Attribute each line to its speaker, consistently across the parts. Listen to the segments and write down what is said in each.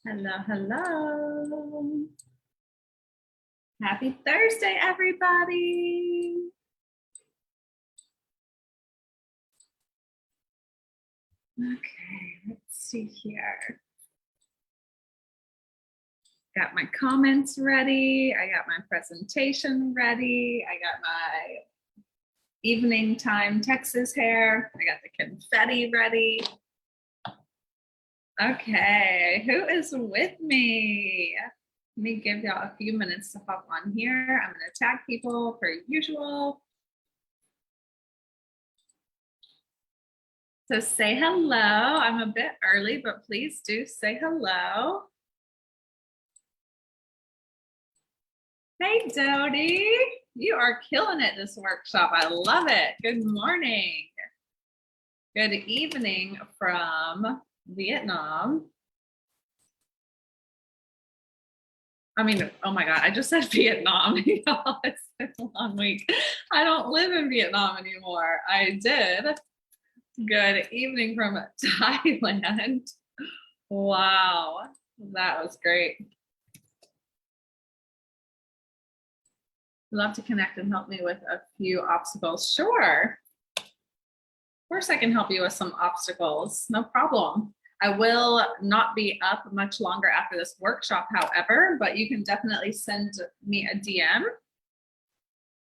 Speaker 1: Hello, hello. Happy Thursday, everybody. Okay, let's see here. Got my comments ready. I got my presentation ready. I got my evening time Texas hair. I got the confetti ready. Okay, who is with me? Let me give y'all a few minutes to hop on here. I'm going to tag people per usual. So say hello. I'm a bit early, but please do say hello. Hey, Dodie. You are killing it this workshop. I love it. Good morning. Good evening from Vietnam. I mean, oh my God, I just said Vietnam. It's been a long week. I don't live in Vietnam anymore. I did. Good evening from Thailand. Wow, that was great. Love to connect and help me with a few obstacles. Sure. Of course I can help you with some obstacles. No problem. I will not be up much longer after this workshop, however, but you can definitely send me a DM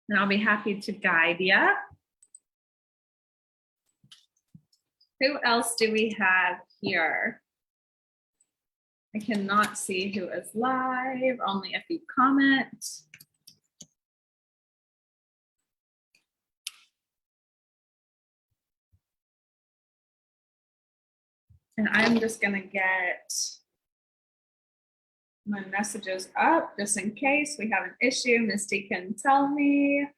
Speaker 1: and I'll be happy to guide you. Who else do we have here? I cannot see who is live, only if you comment. And I'm just gonna get my messages up just in case we have an issue. Misty can tell me.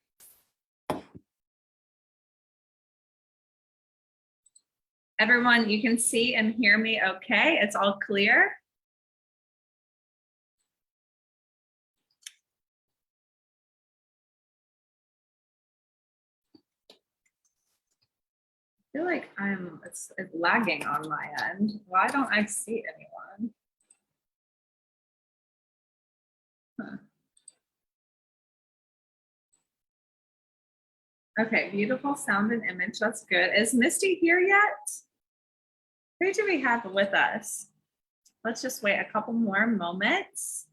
Speaker 1: Everyone, you can see and hear me okay? It's all clear? I feel like it's lagging on my end. Why don't I see anyone? Huh. Okay, beautiful sound and image. That's good. Is Misty here yet? Who do we have with us? Let's just wait a couple more moments.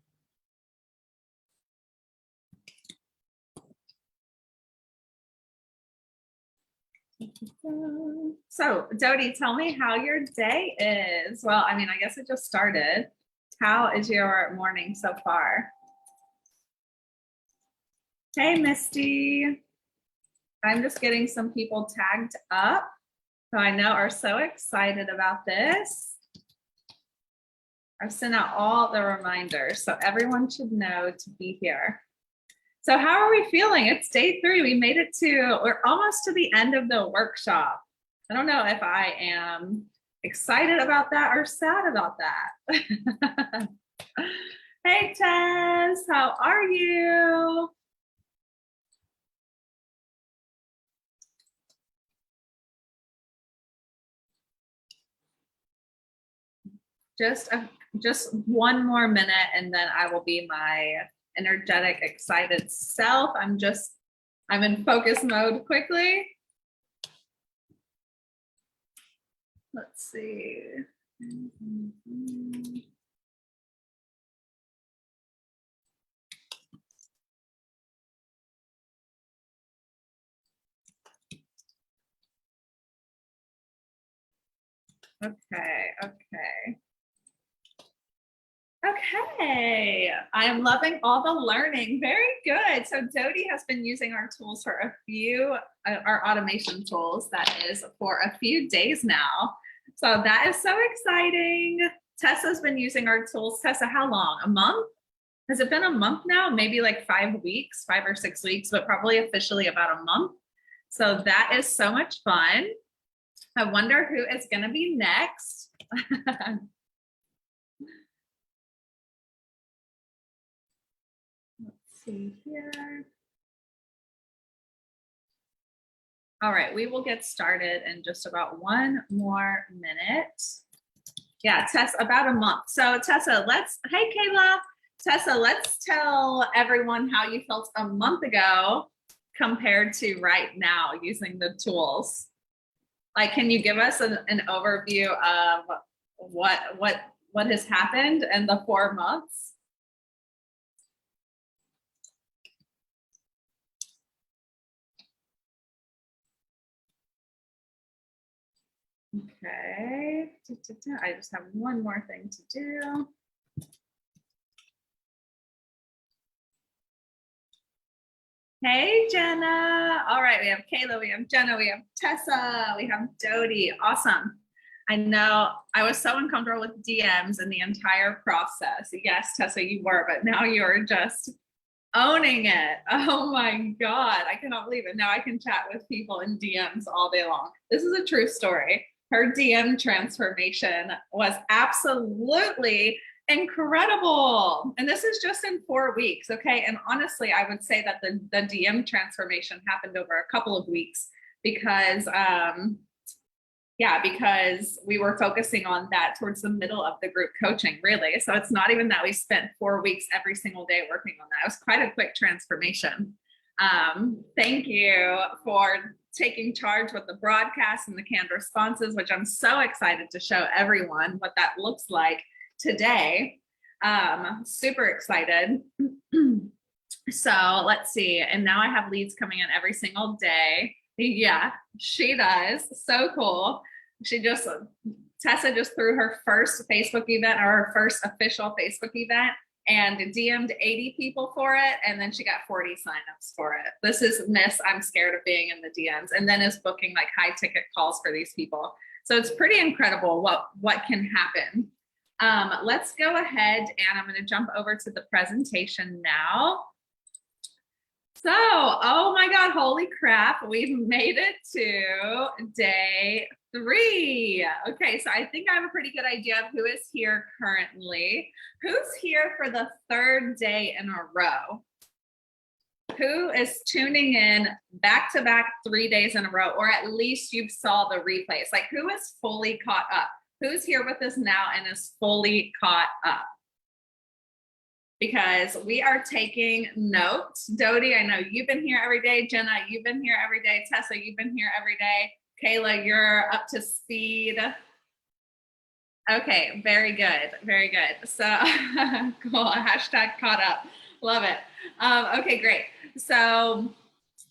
Speaker 1: So, Dodie, tell me how your day is. Well, I mean, I guess it just started. How is your morning so far? Hey, Misty. I'm just getting some people tagged up who I know are so excited about this. I've sent out all the reminders, so everyone should know to be here. So how are we feeling? It's day 3. We made it we're almost to the end of the workshop. I don't know if I am excited about that or sad about that. Hey, Tess, how are you? Just one more minute and then I will be my energetic, excited self. I'm in focus mode quickly. Let's see. Okay, I am loving all the learning. Very good. So Dodie has been using our tools for our automation tools, that is, for a few days now. So that is so exciting. Tessa's been using our tools. Tessa, how long? A month? Has it been a month now? Maybe like 5 weeks, 5 or 6 weeks, but probably officially about a month. So that is so much fun. I wonder who is going to be next. See here. All right, we will get started in just about 1 more minute. Yeah, Tessa, about a month. So Tessa, hey Kayla, Tessa, let's tell everyone how you felt a month ago compared to right now using the tools. Like, can you give us an overview of what has happened in the 4 months? Okay, I just have one more thing to do. Hey, Jenna. All right, we have Kayla, we have Jenna, we have Tessa, we have Dodie. Awesome. I know I was so uncomfortable with DMs in the entire process. Yes, Tessa, you were, but now you're just owning it. Oh my God, I cannot believe it. Now I can chat with people in DMs all day long. This is a true story. Her DM transformation was absolutely incredible. And this is just in 4 weeks, okay? And honestly, I would say that the DM transformation happened over a couple of weeks because, because we were focusing on that towards the middle of the group coaching, really. So it's not even that we spent 4 weeks every single day working on that. It was quite a quick transformation. Thank you for taking charge with the broadcast and the canned responses, which I'm so excited to show everyone what that looks like today. Super excited. So let's see. And now I have leads coming in every single day. Yeah, she does. So cool. Tessa just threw her first Facebook event, or her first official Facebook event, and DM'd 80 people for it. And then she got 40 signups for it. This is Miss I'm scared of being in the DMs, and then is booking like high ticket calls for these people. So it's pretty incredible what can happen. Let's go ahead and I'm going to jump over to the presentation now. So, oh my God, holy crap, we've made it to day 3. Okay, so I think I have a pretty good idea of who is here currently. Who's here for the 3rd day in a row? Who is tuning in back-to-back 3 days in a row, or at least you saw the replays? Like, who is fully caught up? Who's here with us now and is fully caught up? Because we are taking notes. Dodie, I know you've been here every day. Jenna, you've been here every day. Tessa, you've been here every day. Kayla, you're up to speed. Okay, very good, very good. So cool, hashtag caught up, love it. Okay, great. So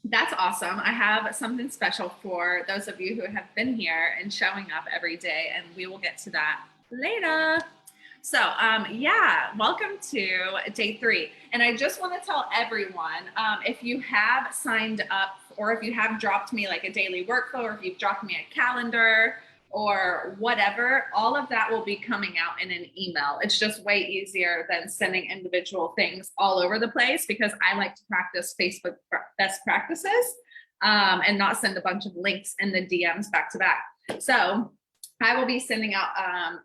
Speaker 1: that's awesome. I have something special for those of you who have been here and showing up every day, and we will get to that later. So yeah, welcome to day 3. And I just want to tell everyone, if you have signed up, or if you have dropped me like a daily workflow, or if you've dropped me a calendar or whatever, all of that will be coming out in an email. It's just way easier than sending individual things all over the place, because I like to practice Facebook best practices and not send a bunch of links in the DMs back to back. So I will be sending out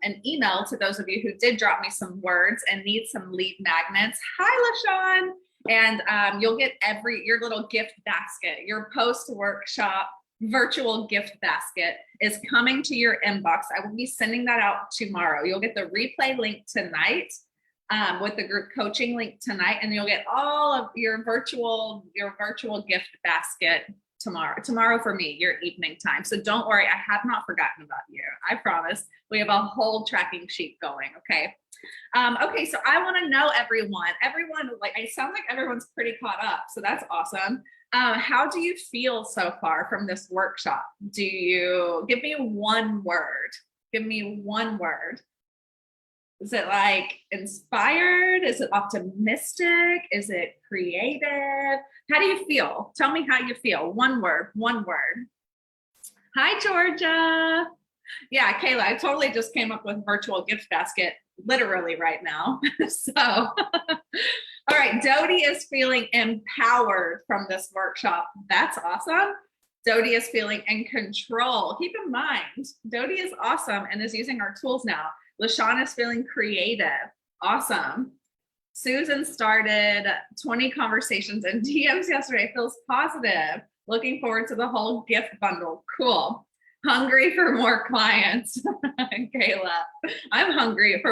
Speaker 1: an email to those of you who did drop me some words and need some lead magnets. Hi, LaShawn. And you'll get your little gift basket, your post-workshop virtual gift basket is coming to your inbox. I will be sending that out tomorrow. You'll get the replay link tonight with the group coaching link tonight, and you'll get all of your virtual gift basket tomorrow for me, your evening time. So don't worry, I have not forgotten about you. I promise. We have a whole tracking sheet going. Okay. Okay. So I want to know everyone, like, I sound like everyone's pretty caught up. So that's awesome. How do you feel so far from this workshop? Give me one word. Give me one word. Is it like inspired? Is it optimistic? Is it creative? How do you feel? Tell me how you feel. One word, one word. Hi, Georgia. Yeah, Kayla, I totally just came up with virtual gift basket literally right now. So, all right, Dodie is feeling empowered from this workshop. That's awesome. Dodie is feeling in control. Keep in mind, Dodie is awesome and is using our tools now. LaShawn is feeling creative. Awesome. Susan started 20 conversations and DMs yesterday. Feels positive. Looking forward to the whole gift bundle. Cool. Hungry for more clients. Kayla, I'm hungry,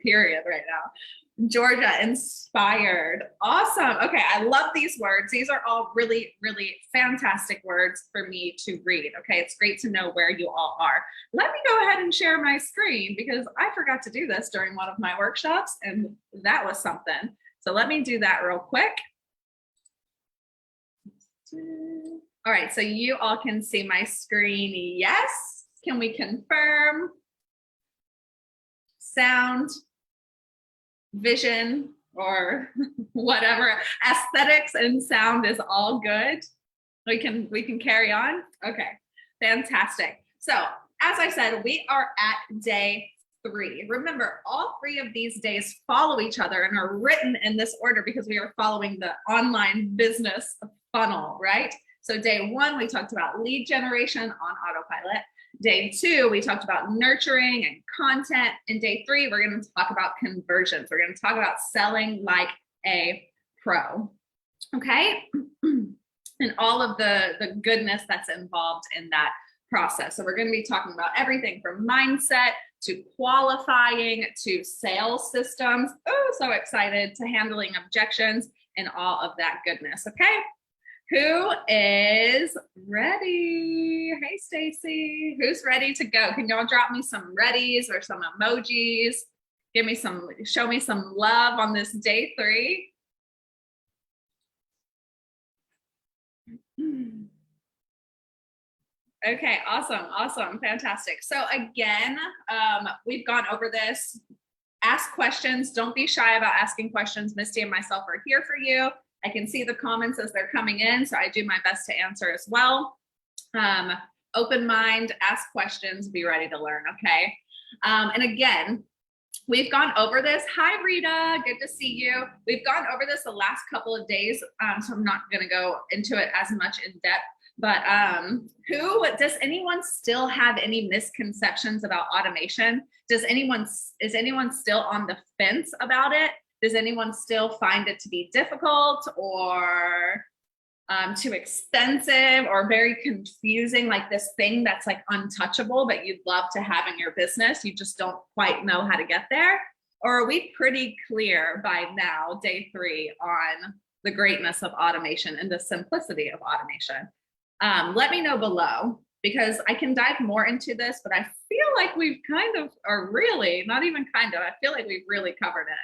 Speaker 1: period, right now. Georgia, inspired. Awesome. Okay, I love these words. These are all really, really fantastic words for me to read. Okay, it's great to know where you all are. Let me go ahead and share my screen because I forgot to do this during one of my workshops, and that was something. So let me do that real quick. All right, so you all can see my screen. Yes. Can we confirm? Sound, vision, or whatever. Aesthetics and sound is all good. We can carry on. Okay, fantastic. So as I said, we are at day 3. Remember, all 3 of these days follow each other and are written in this order because we are following the online business funnel, right? So day 1, we talked about lead generation on autopilot. Day 2, we talked about nurturing and content. And day 3, we're going to talk about conversions. We're going to talk about selling like a pro. Okay? And all of the goodness that's involved in that process. So we're going to be talking about everything from mindset to qualifying to sales systems. Oh, so excited, to handling objections and all of that goodness. Okay? Who is ready? Hey, Stacy, who's ready to go? Can y'all drop me some readies or some emojis? Show me some love on this day 3. Okay, awesome, fantastic. So again, we've gone over this. Ask questions. Don't be shy about asking questions. Misty and myself are here for you. I can see the comments as they're coming in, so I do my best to answer as well. Open mind, ask questions, be ready to learn, okay? And again, we've gone over this. Hi, Rita, good to see you. We've gone over this the last couple of days, so I'm not gonna go into it as much in depth, but does anyone still have any misconceptions about automation? Is anyone still on the fence about it? Does anyone still find it to be difficult or too expensive or very confusing, like this thing that's like untouchable but you'd love to have in your business, you just don't quite know how to get there? Or are we pretty clear by now, day 3, on the greatness of automation and the simplicity of automation? Let me know below, because I can dive more into this, but I feel like we've kind of, or really, not even kind of, I feel like we've really covered it.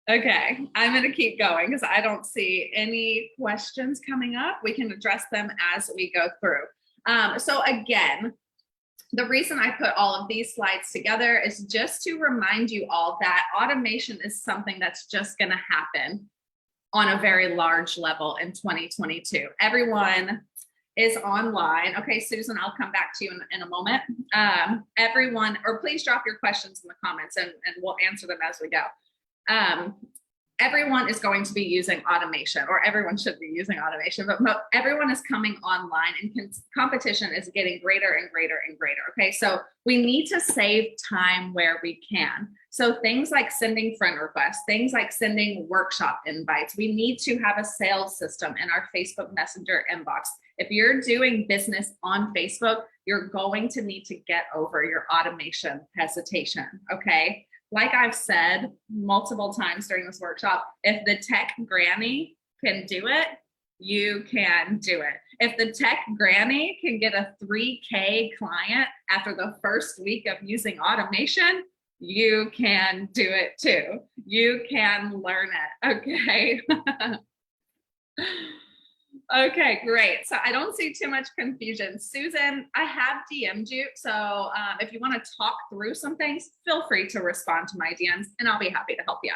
Speaker 1: Okay, I'm going to keep going because I don't see any questions coming up. We can address them as we go through. So again, the reason I put all of these slides together is just to remind you all that automation is something that's just going to happen on a very large level in 2022. Everyone is online. Okay, Susan, I'll come back to you in a moment. Everyone, or please drop your questions in the comments and we'll answer them as we go. Everyone is going to be using automation, or everyone should be using automation, but everyone is coming online and competition is getting greater and greater and greater. Okay, so we need to save time where we can. So things like sending friend requests, things like sending workshop invites, we need to have a sales system in our Facebook Messenger inbox. If you're doing business on Facebook, you're going to need to get over your automation hesitation, okay? Like I've said multiple times during this workshop, if the tech granny can do it, you can do it. If the tech granny can get a 3K client after the first week of using automation, you can do it too. You can learn it, okay? Okay, great. So I don't see too much confusion. Susan, I have DM'd you. So if you want to talk through some things, feel free to respond to my DMs and I'll be happy to help you.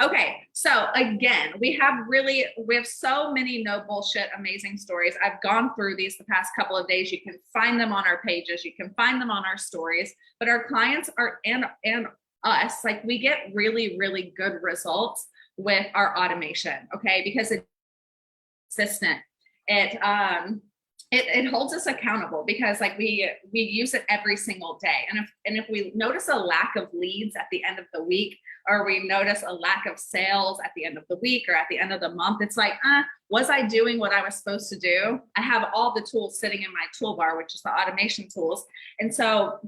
Speaker 1: Okay, so again, we have so many no bullshit, amazing stories. I've gone through these the past couple of days. You can find them on our pages. You can find them on our stories, but our clients are, and us, like we get really, really good results with our automation, okay? Because it's consistent. it holds us accountable because like we use it every single day. And if we notice a lack of leads at the end of the week, or we notice a lack of sales at the end of the week or at the end of the month, it's like, was I doing what I was supposed to do? I have all the tools sitting in my toolbar, which is the automation tools. And so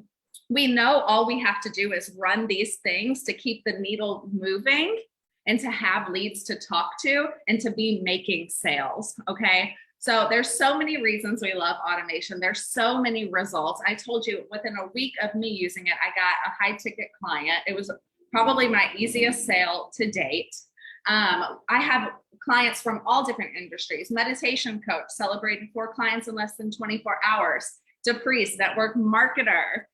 Speaker 1: we know all we have to do is run these things to keep the needle moving and to have leads to talk to and to be making sales. Okay. So there's so many reasons we love automation. There's so many results. I told you within a week of me using it, I got a high ticket client. It was probably my easiest sale to date. I have clients from all different industries: meditation coach, celebrating 4 clients in less than 24 hours, Depriest, network marketer,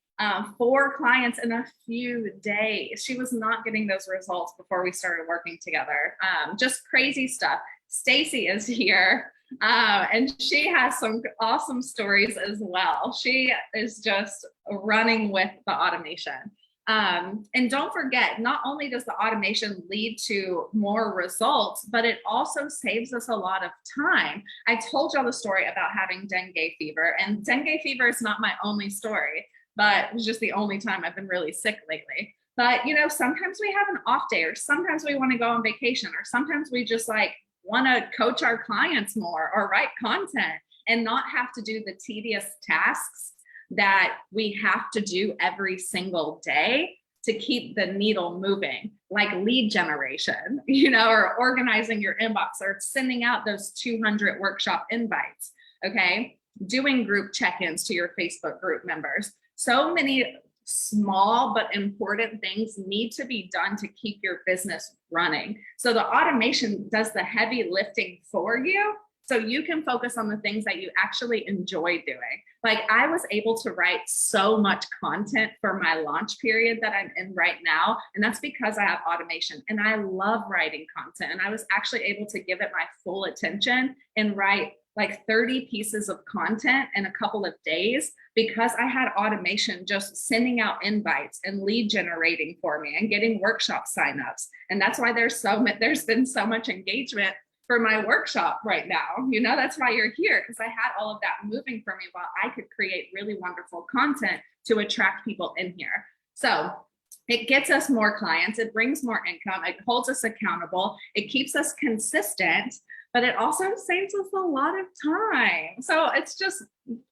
Speaker 1: 4 clients in a few days. She was not getting those results before we started working together. Just crazy stuff. Stacy is here. And she has some awesome stories as well. She is just running with the automation. And don't forget, not only does the automation lead to more results, but it also saves us a lot of time. I told y'all the story about having dengue fever, and dengue fever is not my only story, but it's just the only time I've been really sick lately. But, you know, sometimes we have an off day, or sometimes we want to go on vacation, or sometimes we just like want to coach our clients more or write content and not have to do the tedious tasks that we have to do every single day to keep the needle moving, like lead generation, you know, or organizing your inbox, or sending out those 200 workshop invites. Okay. Doing group check-ins to your Facebook group members. So many small but important things need to be done to keep your business running. So the automation does the heavy lifting for you, so you can focus on the things that you actually enjoy doing. Like I was able to write so much content for my launch period that I'm in right now. And that's because I have automation, and I love writing content. And I was actually able to give it my full attention and write like 30 pieces of content in a couple of days, because I had automation just sending out invites and lead generating for me and getting workshop signups. And that's why there's been so much engagement for my workshop right now. You know, that's why you're here, because I had all of that moving for me while I could create really wonderful content to attract people in here. So it gets us more clients, it brings more income, it holds us accountable, it keeps us consistent, but it also saves us a lot of time. So it's just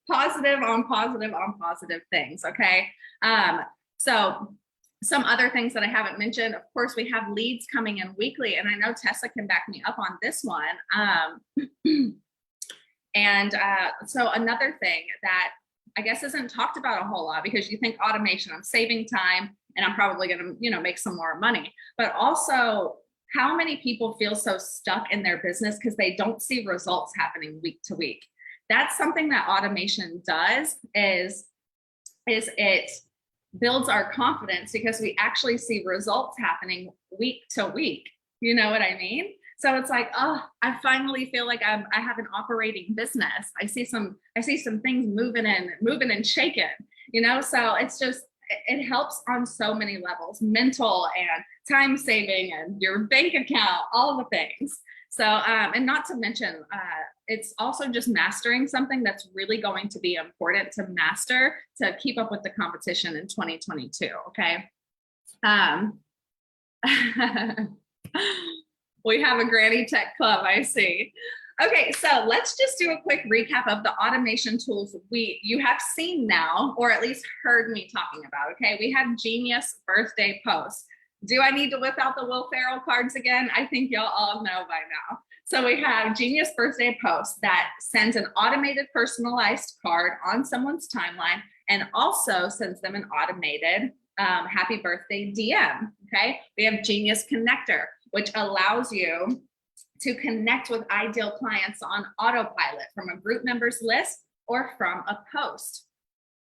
Speaker 1: positive on positive on positive things, okay? So some other things that I haven't mentioned, of course, we have leads coming in weekly, and I know Tessa can back me up on this one. So another thing that I guess isn't talked about a whole lot, because you think automation, I'm saving time and I'm probably gonna, you know, make some more money, but also how many people feel so stuck in their business because they don't see results happening week to week. That's something that automation does, is it builds our confidence because we actually see results happening week to week. You know what I mean? So it's like, oh, I finally feel like I have an operating business. I see some things moving and shaking, you know? So it's just, it helps on so many levels, mental and time saving and your bank account, all the things. So, and not to mention, it's also just mastering something that's really going to be important to master to keep up with the competition in 2022. Okay. We have a Granny Tech Club, I see. Okay, so let's just do a quick recap of the automation tools you have seen now, or at least heard me talking about. Okay, we have Genius birthday posts. Do I need to whip out the Will Ferrell cards again? I think y'all all know by now. So we have Genius birthday posts that sends an automated personalized card on someone's timeline, and also sends them an automated happy birthday DM. Okay, we have Genius Connector, which allows you to connect with ideal clients on autopilot from a group members list or from a post.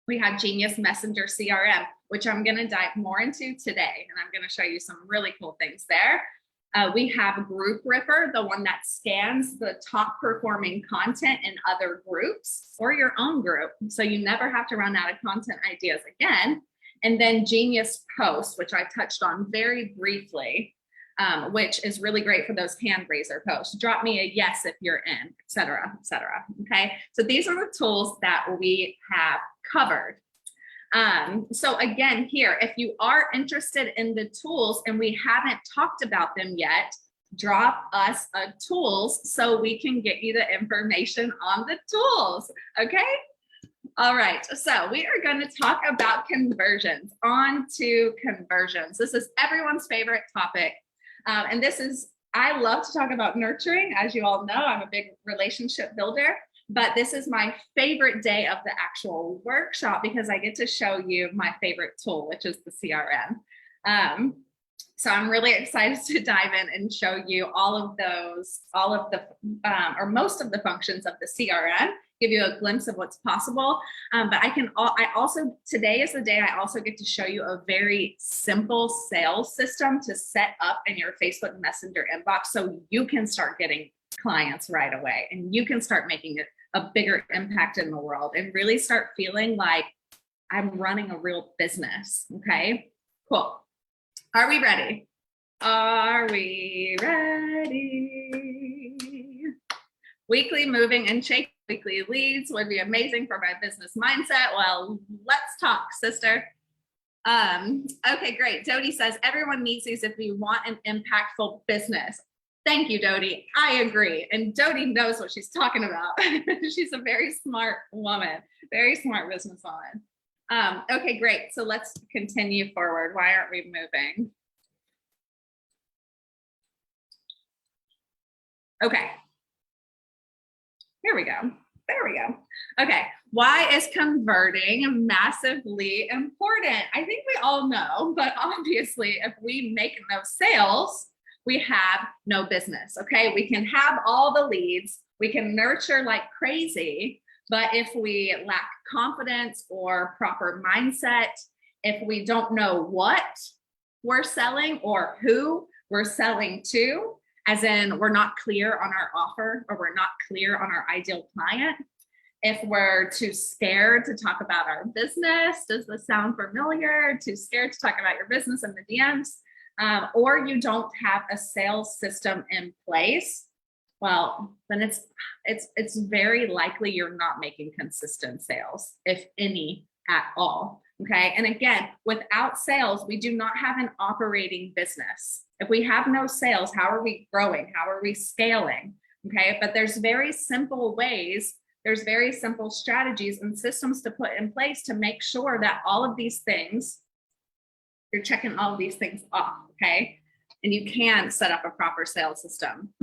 Speaker 1: We have Genius Messenger CRM, which I'm going to dive more into today, and I'm going to show you some really cool things there. We have Group Ripper, the one that scans the top performing content in other groups or your own group, so you never have to run out of content ideas again. And then Genius Post, which I touched on very briefly. which is really great for those hand raiser posts. Drop me a yes if you're in, et cetera, et cetera. Okay, so these are the tools that we have covered. So again, here, if you are interested in the tools and we haven't talked about them yet, drop us a tools so we can get you the information on the tools. Okay. All right. So we are going to talk about conversions. On to conversions. This is everyone's favorite topic. And this is, I love to talk about nurturing. As you all know, I'm a big relationship builder. But this is my favorite day of the actual workshop because I get to show you my favorite tool, which is the CRM. So I'm really excited to dive in and show you all of those, or most of the functions of the CRM, give you a glimpse of what's possible. But today is the day I also get to show you a very simple sales system to set up in your Facebook Messenger inbox so you can start getting clients right away and you can start making it a bigger impact in the world and really start feeling like I'm running a real business. Okay, cool. Are we ready? Are we ready? Weekly moving and shaking weekly leads would be amazing for my business mindset. Well, let's talk, sister. Okay, great. Dodie says everyone needs these if we want an impactful business. Thank you, Dodie. I agree. And Dodie knows what she's talking about. She's a very smart woman, very smart businesswoman. Okay, great. So let's continue forward. Why aren't we moving? Okay. Here we go. There we go. Okay. Why is converting massively important? I think we all know, but obviously if we make no sales, we have no business. Okay. We can have all the leads. We can nurture like crazy. But if we lack confidence or proper mindset, if we don't know what we're selling or who we're selling to, as in we're not clear on our offer or we're not clear on our ideal client, if we're too scared to talk about our business, does this sound familiar? Too scared to talk about your business in the DMs, or you don't have a sales system in place, well, then it's very likely you're not making consistent sales, if any at all. Okay. And again, without sales, we do not have an operating business. If we have no sales, how are we growing? How are we scaling? Okay. But there's very simple ways, there's very simple strategies and systems to put in place to make sure that all of these things, you're checking all of these things off. Okay. And you can set up a proper sales system.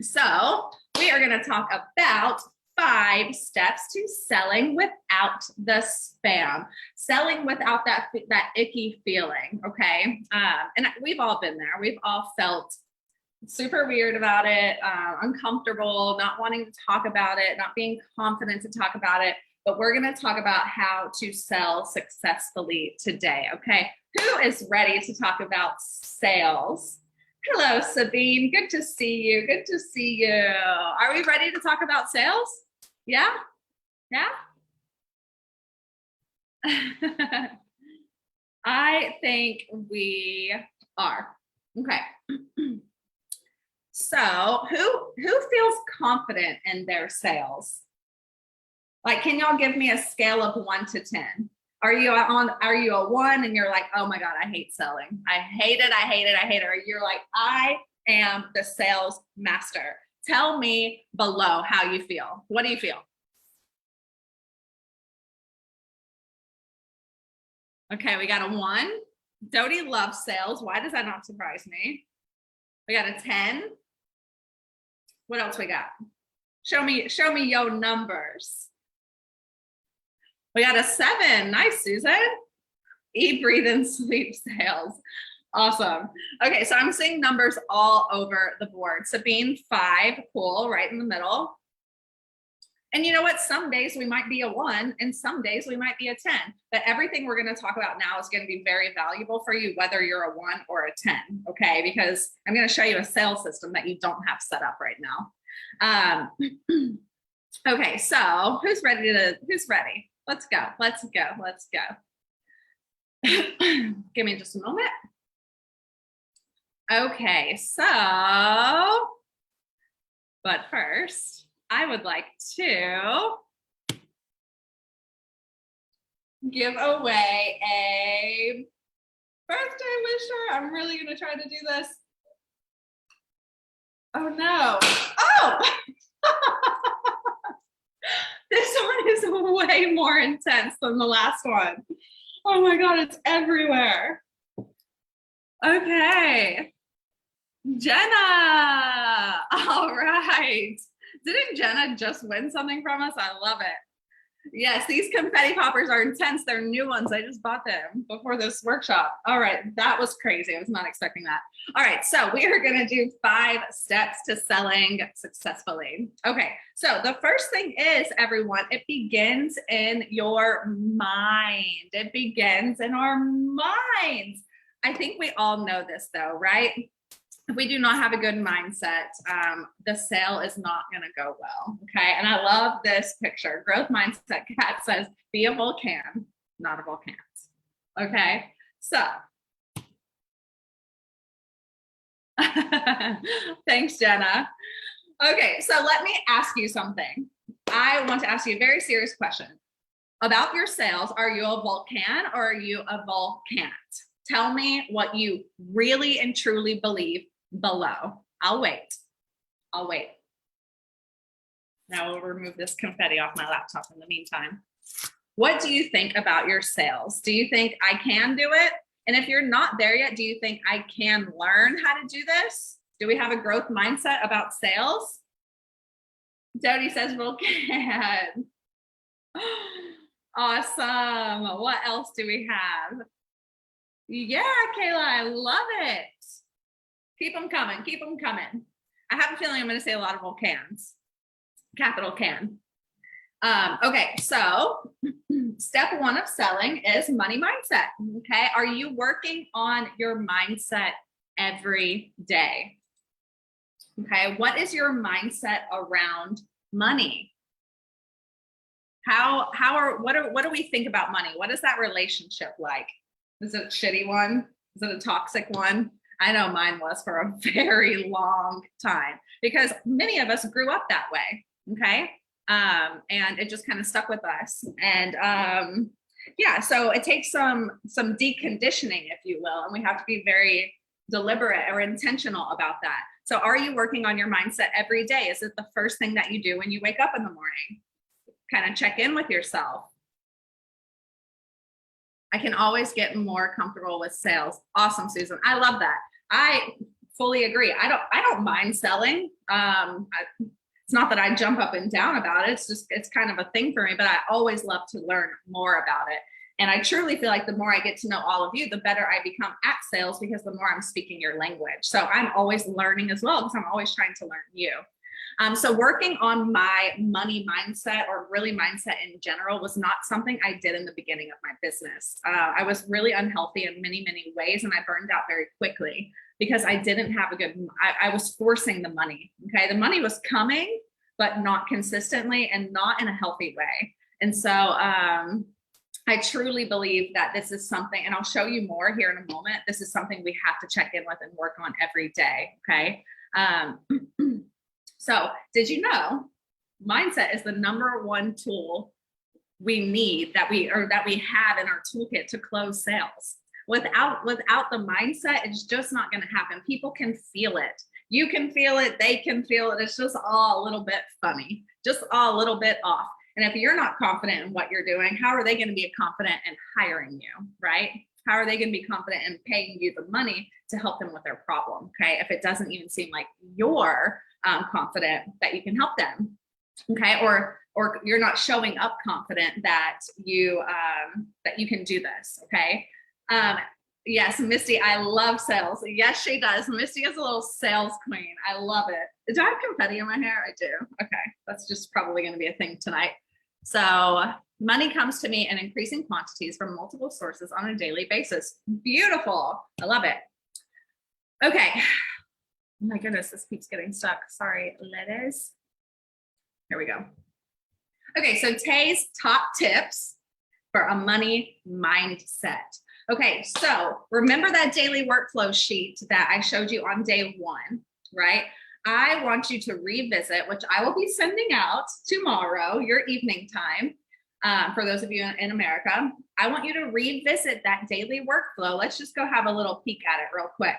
Speaker 1: So we are going to talk about 5 steps to selling without the spam, selling without that icky feeling. Okay. And we've all been there. We've all felt super weird about it, uncomfortable, not wanting to talk about it, not being confident to talk about it. But we're going to talk about how to sell successfully today. Okay. Who is ready to talk about sales? Hello, Sabine. Good to see you. Good to see you. Are we ready to talk about sales? Yeah? Yeah? I think we are. Okay. So who feels confident in their sales? Like, can y'all give me a scale of 1 to 10? Are you a 1 and you're like, oh my God, I hate selling. I hate it. I hate it. I hate it. Or you're like, I am the sales master. Tell me below how you feel. What do you feel? Okay, we got a 1. Dodie loves sales. Why does that not surprise me? We got a 10. What else we got? Show me your numbers. We got a 7. Nice, Susan. Eat, breathe, and sleep sales. Awesome. Okay, so I'm seeing numbers all over the board. Sabine, 5, cool, right in the middle. And you know what? Some days we might be a 1 and some days we might be a 10. But everything we're going to talk about now is going to be very valuable for you, whether you're a 1 or a 10, okay? Because I'm going to show you a sales system that you don't have set up right now. Okay, so who's ready? Let's go. Let's go. Let's go. Give me just a moment. Okay, so, but first, I would like to give away a birthday wisher. I'm really gonna try to do this. Oh no. Oh! This one is way more intense than the last one. Oh my God, it's everywhere. Okay. Jenna. All right. Didn't Jenna just win something from us? I love it. Yes, these confetti poppers are intense. They're new ones. I just bought them before this workshop. All right, that was crazy. I was not expecting that. All right, so we are going to do 5 steps to selling successfully. Okay, so the first thing is, everyone, it begins in your mind. It begins in our minds. I think we all know this though, right? If we do not have a good mindset, the sale is not going to go well. Okay. And I love this picture. Growth mindset cat says, be a volcano, not a volcano. Okay. So thanks, Jenna. Okay. So let me ask you something. I want to ask you a very serious question about your sales. Are you a volcano or are you a volcant? Tell me what you really and truly believe below. I'll wait. I'll wait. Now we'll remove this confetti off my laptop in the meantime. What do you think about your sales? Do you think I can do it? And if you're not there yet, do you think I can learn how to do this? Do we have a growth mindset about sales? Jody says, well, can. Awesome. What else do we have? Yeah, Kayla, I love it. Keep them coming. Keep them coming. I have a feeling I'm going to say a lot of volcans. Capital can. Okay, so step 1 of selling is money mindset. Okay, are you working on your mindset every day? Okay, what is your mindset around money? What do we think about money? What is that relationship like? Is it a shitty one? Is it a toxic one? I know mine was for a very long time because many of us grew up that way. Okay. And it just kind of stuck with us. And yeah, so it takes some deconditioning, if you will, and we have to be very deliberate or intentional about that. So are you working on your mindset every day? Is it the first thing that you do when you wake up in the morning? Kind of check in with yourself. I can always get more comfortable with sales. Awesome, Susan. I love that. I fully agree. I don't mind selling. It's not that I jump up and down about it. It's kind of a thing for me, but I always love to learn more about it. And I truly feel like the more I get to know all of you, the better I become at sales because the more I'm speaking your language. So I'm always learning as well because I'm always trying to learn you. So working on my money mindset or really mindset in general was not something I did in the beginning of my business. I was really unhealthy in many, many ways, and I burned out very quickly because I didn't have a good, I was forcing the money. Okay. The money was coming, but not consistently and not in a healthy way. And so, I truly believe that this is something, and I'll show you more here in a moment. This is something we have to check in with and work on every day. Okay. So did you know mindset is the #1 tool we need that we have in our toolkit to close sales? Without the mindset, it's just not going to happen. People can feel it. You can feel it. They can feel it. It's just all a little bit funny, just all a little bit off. And if you're not confident in what you're doing, how are they going to be confident in hiring you, right? How are they going to be confident in paying you the money to help them with their problem? Okay. If it doesn't even seem like you're confident that you can help them. Okay. Or you're not showing up confident that you can do this. Okay. Yes, Misty, I love sales. Yes, she does. Misty is a little sales queen. I love it. Do I have confetti in my hair? I do. Okay. That's just probably going to be a thing tonight. So money comes to me in increasing quantities from multiple sources on a daily basis. Beautiful. I love it. Okay. Oh my goodness, this keeps getting stuck. Sorry, ladies. Here we go. Okay, so Tay's top tips for a money mindset. Okay, so remember that daily workflow sheet that I showed you on day 1, right? I want you to revisit, which I will be sending out tomorrow, your evening time. For those of you in America, I want you to revisit that daily workflow. Let's just go have a little peek at it real quick.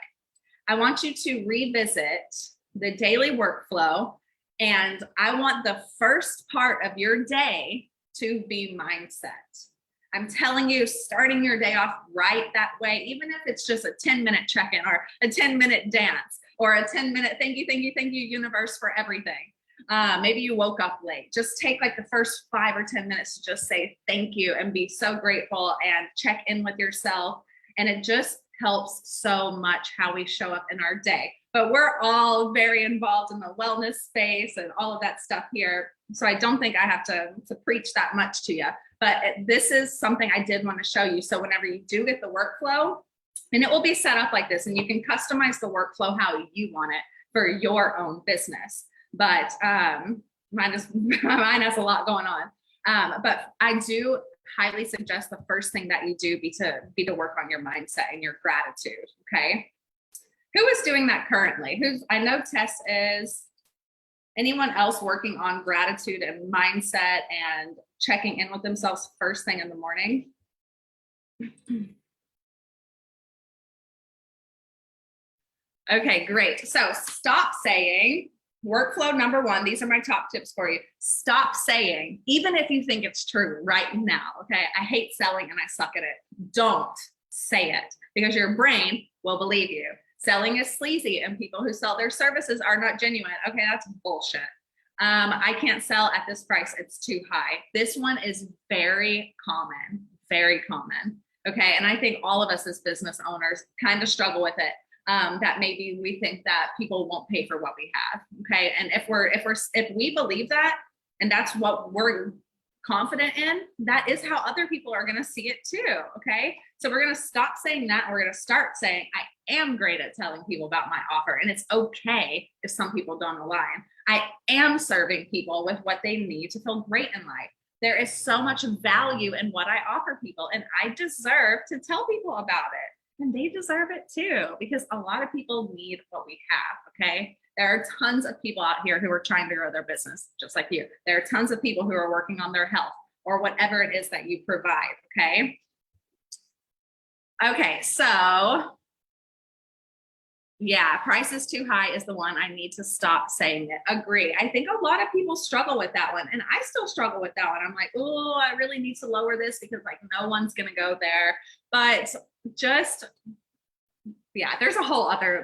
Speaker 1: I want you to revisit the daily workflow, and I want the first part of your day to be mindset. I'm telling you, starting your day off right that way, even if it's just a 10-minute check-in or a 10-minute dance or a 10-minute thank you, universe, for everything. Maybe you woke up late. Just take like the first 5 or 10 minutes to just say thank you and be so grateful and check in with yourself. And it just helps so much how we show up in our day. But we're all very involved in the wellness space and all of that stuff here. So I don't think I have to preach that much to you. But this is something I did want to show you. So whenever you do get the workflow, and it will be set up like this, and you can customize the workflow how you want it for your own business. But mine has a lot going on. But I do highly suggest the first thing that you do be to work on your mindset and your gratitude. Okay. Who is doing that currently? I know Tess is. Anyone else working on gratitude and mindset and checking in with themselves first thing in the morning? Okay, great. So stop saying, workflow number 1, these are my top tips for you. Stop saying, even if you think it's true right now, okay, I hate selling and I suck at it. Don't say it, because your brain will believe you. Selling is sleazy and people who sell their services are not genuine. Okay, that's bullshit. I can't sell at this price. It's too high. This one is very common, very common. Okay, and I think all of us as business owners kind of struggle with it. That maybe we think that people won't pay for what we have. Okay, and if we believe that, and that's what we're confident in, that is how other people are going to see it too. Okay, so we're going to stop saying that, and we're going to start saying, I am great at telling people about my offer, and it's okay if some people don't align. I am serving people with what they need to feel great in life. There is so much value in what I offer people, and I deserve to tell people about it, and they deserve it too, because a lot of people need what we have. Okay, there are tons of people out here who are trying to grow their business just like you. There are tons of people who are working on their health or whatever it is that you provide. Okay, so yeah, price is too high is the one. I need to stop saying it. Agree. I think a lot of people struggle with that one, and I still struggle with that one. I'm like, oh, I really need to lower this because like no one's going to go there. But just, yeah, there's a whole other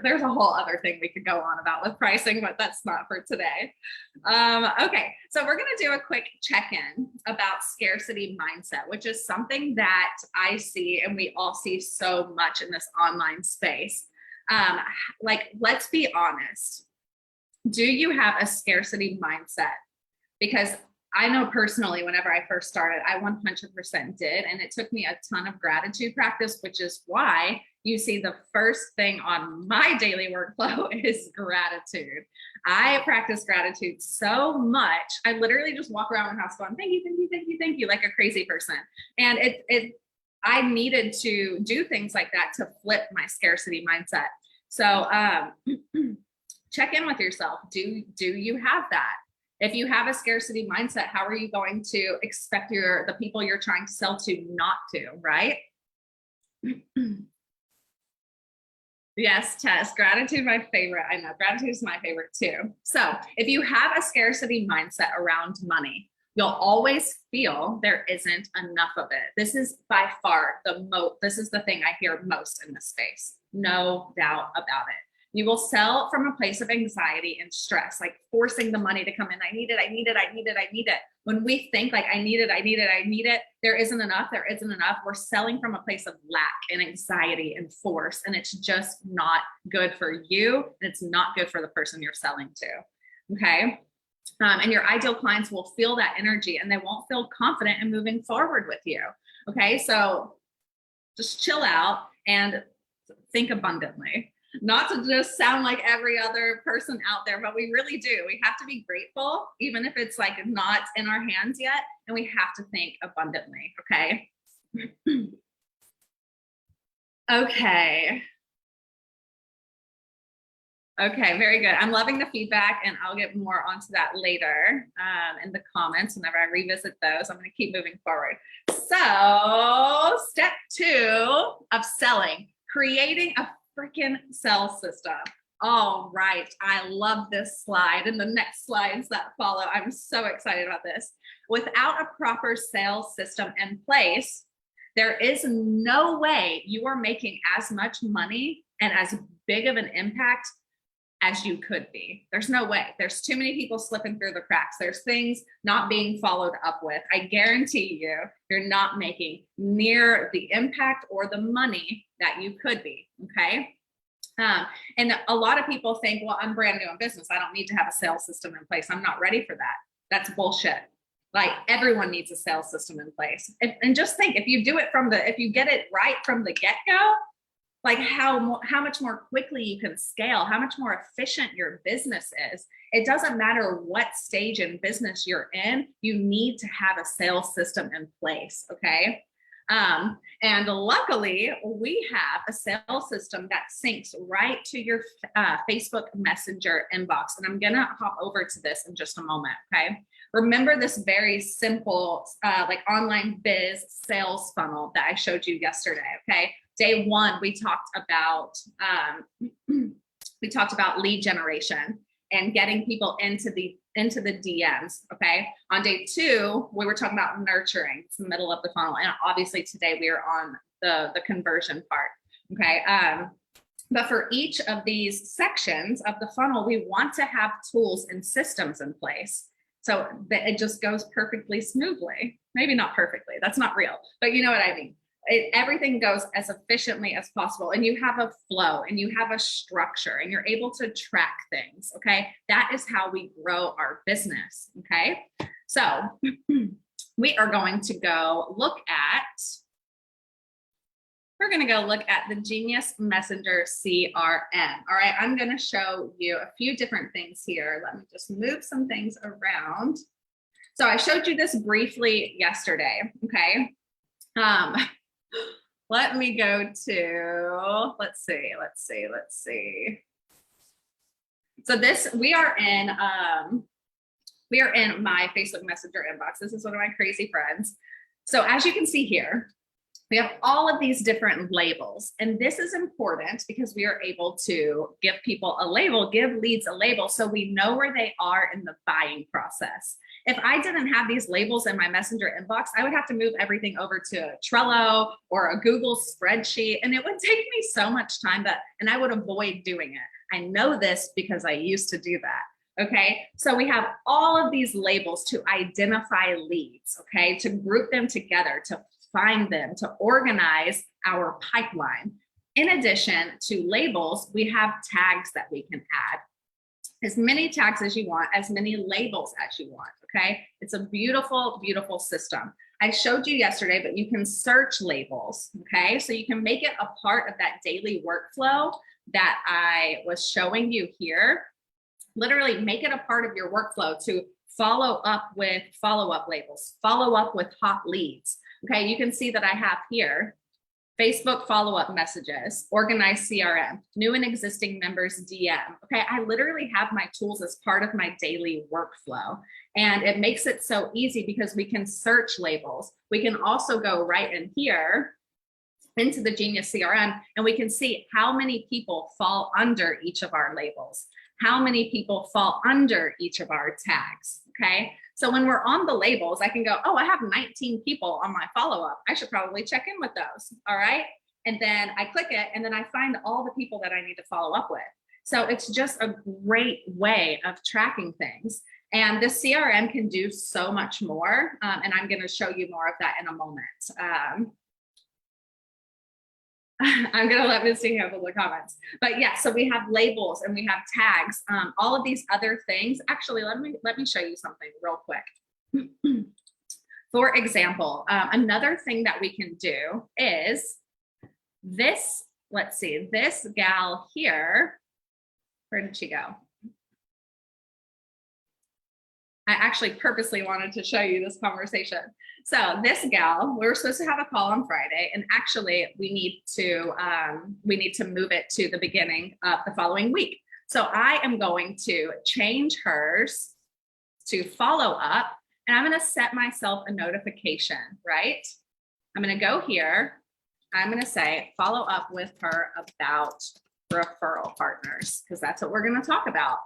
Speaker 1: thing we could go on about with pricing, but that's not for today. Okay, so we're going to do a quick check-in about scarcity mindset, which is something that I see and we all see so much in this online space. Like, let's be honest. Do you have a scarcity mindset? Because I know personally, whenever I first started, I 100% did. And it took me a ton of gratitude practice, which is why you see the first thing on my daily workflow is gratitude. I practice gratitude so much. I literally just walk around my house going, thank you, thank you, thank you, thank you, like a crazy person. And I needed to do things like that to flip my scarcity mindset. So check in with yourself. Do you have that? If you have a scarcity mindset, how are you going to expect the people you're trying to sell to not to, right? Yes, Tess, gratitude, my favorite. I know gratitude is my favorite too. So if you have a scarcity mindset around money, you'll always feel there isn't enough of it. This is by far this is the thing I hear most in this space. No doubt about it. You will sell from a place of anxiety and stress, like forcing the money to come in. I need it, I need it, I need it, I need it. When we think like I need it, I need it, I need it, there isn't enough, there isn't enough. We're selling from a place of lack and anxiety and force, and it's just not good for you, and it's not good for the person you're selling to, okay? And your ideal clients will feel that energy, and they won't feel confident in moving forward with you, okay? So just chill out and think abundantly. Not to just sound like every other person out there, but we really do. We have to be grateful, even if it's like not in our hands yet, and we have to think abundantly, okay? Okay. Okay, very good. I'm loving the feedback, and I'll get more onto that later in the comments whenever I revisit those. I'm going to keep moving forward. So step 2 of selling, creating a freaking sales system. All right, I love this slide and the next slides that follow. I'm so excited about this. Without a proper sales system in place, there is no way you are making as much money and as big of an impact as you could be. There's no way. There's too many people slipping through the cracks. There's things not being followed up with. I guarantee you, you're not making near the impact or the money that you could be, okay? And a lot of people think, well, I'm brand new in business. I don't need to have a sales system in place. I'm not ready for that. That's bullshit. Like, everyone needs a sales system in place. And just think, if you do it if you get it right from the get-go, like how much more quickly you can scale, how much more efficient your business is. It doesn't matter what stage in business you're in, you need to have a sales system in place, okay? And luckily, we have a sales system that syncs right to your Facebook Messenger inbox. And I'm gonna hop over to this in just a moment, okay? Remember this very simple, like online biz sales funnel that I showed you yesterday, okay? Day 1, we talked about lead generation and getting people into the DMs. Okay. On day 2, we were talking about nurturing. It's the middle of the funnel, and obviously today we are on the conversion part. Okay. But for each of these sections of the funnel, we want to have tools and systems in place so that it just goes perfectly smoothly. Maybe not perfectly. That's not real, but you know what I mean. Everything goes as efficiently as possible, and you have a flow and you have a structure and you're able to track things. Okay. That is how we grow our business. Okay. So we are going to go look at, the Genius Messenger CRM. All right. I'm going to show you a few different things here. Let me just move some things around. So I showed you this briefly yesterday. Okay. Let me go to, let's see. So we are in my Facebook Messenger inbox. This is one of my crazy friends. So as you can see here, we have all of these different labels, and this is important because we are able to give people a label, give leads a label, so we know where they are in the buying process. If I didn't have these labels in my Messenger inbox, I would have to move everything over to Trello or a Google spreadsheet, and it would take me so much time and I would avoid doing it. I know this because I used to do that. Okay, so we have all of these labels to identify leads, okay, to group them together, to find them, to organize our pipeline. In addition to labels, we have tags that we can add. As many tags as you want, as many labels as you want, okay? It's a beautiful, beautiful system. I showed you yesterday, but you can search labels, okay? So you can make it a part of that daily workflow that I was showing you here. Literally make it a part of your workflow to follow up with follow-up labels, follow up with hot leads. Okay, you can see that I have here Facebook follow-up messages, organized CRM, new and existing members DM. Okay, I literally have my tools as part of my daily workflow. And it makes it so easy because we can search labels. We can also go right in here into the Genius CRM, and we can see how many people fall under each of our labels, how many people fall under each of our tags, okay? So when we're on the labels, I can go, oh, I have 19 people on my follow-up. I should probably check in with those, all right? And then I click it, and then I find all the people that I need to follow up with. So it's just a great way of tracking things. And the CRM can do so much more, and I'm gonna show you more of that in a moment. I'm gonna let Misty handle the comments. But yeah, so we have labels and we have tags, all of these other things. Actually, let me show you something real quick. For example, another thing that we can do is this, let's see, this gal here, where did she go? I actually purposely wanted to show you this conversation. So this gal, we were supposed to have a call on Friday, and actually we need to move it to the beginning of the following week. So I am going to change hers to follow up, and I'm going to set myself a notification, right? I'm going to go here. I'm going to say follow up with her about referral partners, because that's what we're going to talk about.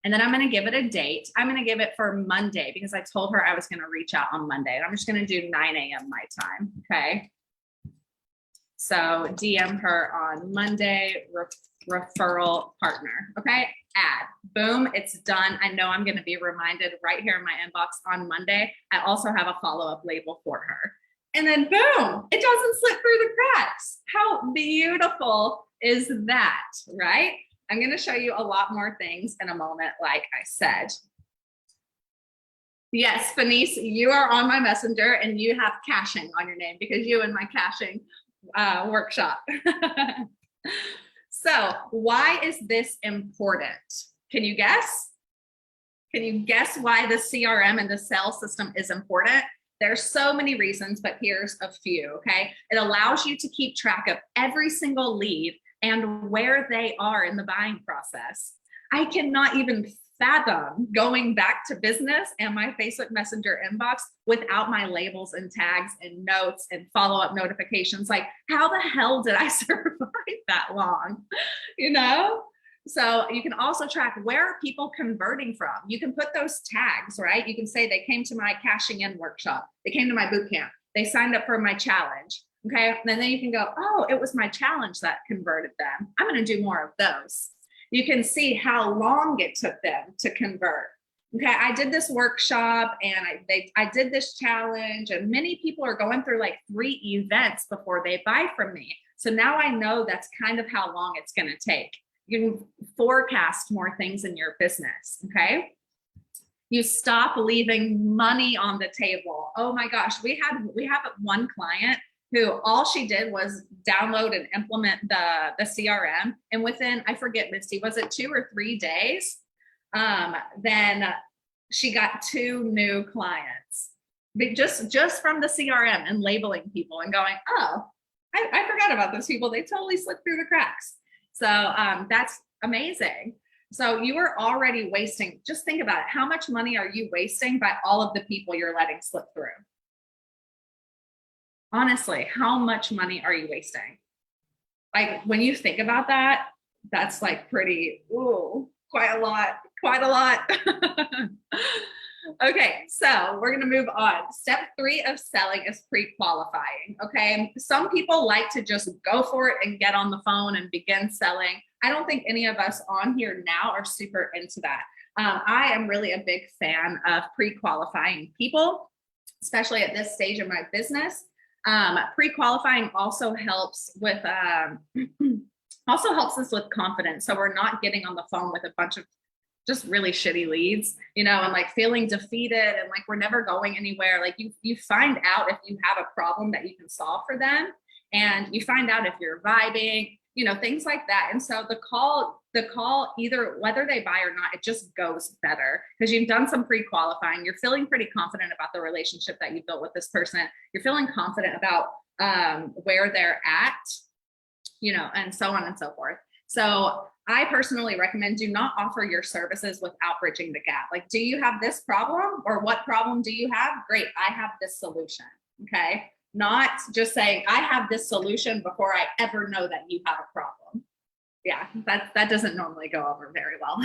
Speaker 1: And then I'm going to give it a date. I'm going to give it for Monday because I told her I was going to reach out on Monday, and I'm just going to do 9 a.m. my time. Okay. So DM her on Monday, referral partner. Okay. Add. Boom. It's done. I know I'm going to be reminded right here in my inbox on Monday. I also have a follow-up label for her. And then boom, it doesn't slip through the cracks. How beautiful is that, right? I'm going to show you a lot more things in a moment, like I said. Yes, Fenice, you are on my messenger and you have caching on your name because you in my caching workshop. So why is this important? Can you guess? Can you guess why the CRM and the sales system is important? There's so many reasons, but here's a few, okay? It allows you to keep track of every single lead and where they are in the buying process. I cannot even fathom going back to business and my Facebook Messenger inbox without my labels and tags and notes and follow-up notifications. Like, how the hell did I survive that long? You know? So you can also track, where are people converting from? You can put those tags, right? You can say they came to my cashing in workshop. They came to my boot camp. They signed up for my challenge. Okay. And then you can go, oh, it was my challenge that converted them. I'm going to do more of those. You can see how long it took them to convert. Okay. I did this workshop and I did this challenge, and many people are going through like 3 events before they buy from me. So now I know that's kind of how long it's going to take. You can forecast more things in your business, okay? You stop leaving money on the table. Oh my gosh, we have one client who all she did was download and implement the CRM, and within, I forget, Misty, was it 2 or 3 days? Then she got 2 new clients, just from the CRM and labeling people and going, oh, I forgot about those people. They totally slipped through the cracks. So that's amazing. So you are already wasting, just think about it. How much money are you wasting by all of the people you're letting slip through? Honestly, how much money are you wasting? Like, when you think about that, that's like pretty, ooh, quite a lot. Okay, so we're gonna move on. Step 3 of selling is pre-qualifying, okay? Some people like to just go for it and get on the phone and begin selling. I don't think any of us on here now are super into that. I am really a big fan of pre-qualifying people, especially at this stage of my business. Pre-qualifying also helps with, also helps us with confidence. So we're not getting on the phone with a bunch of just really shitty leads, you know, and like feeling defeated and like we're never going anywhere. Like you find out if you have a problem that you can solve for them, and you find out if you're vibing, you know, things like that. And so the call, either whether they buy or not, it just goes better because you've done some pre-qualifying. You're feeling pretty confident about the relationship that you built with this person. You're feeling confident about where they're at, you know, and so on and so forth. So I personally recommend, do not offer your services without bridging the gap. Like, do you have this problem, or what problem do you have? Great, I have this solution, okay? Not just saying, I have this solution before I ever know that you have a problem. Yeah, that doesn't normally go over very well.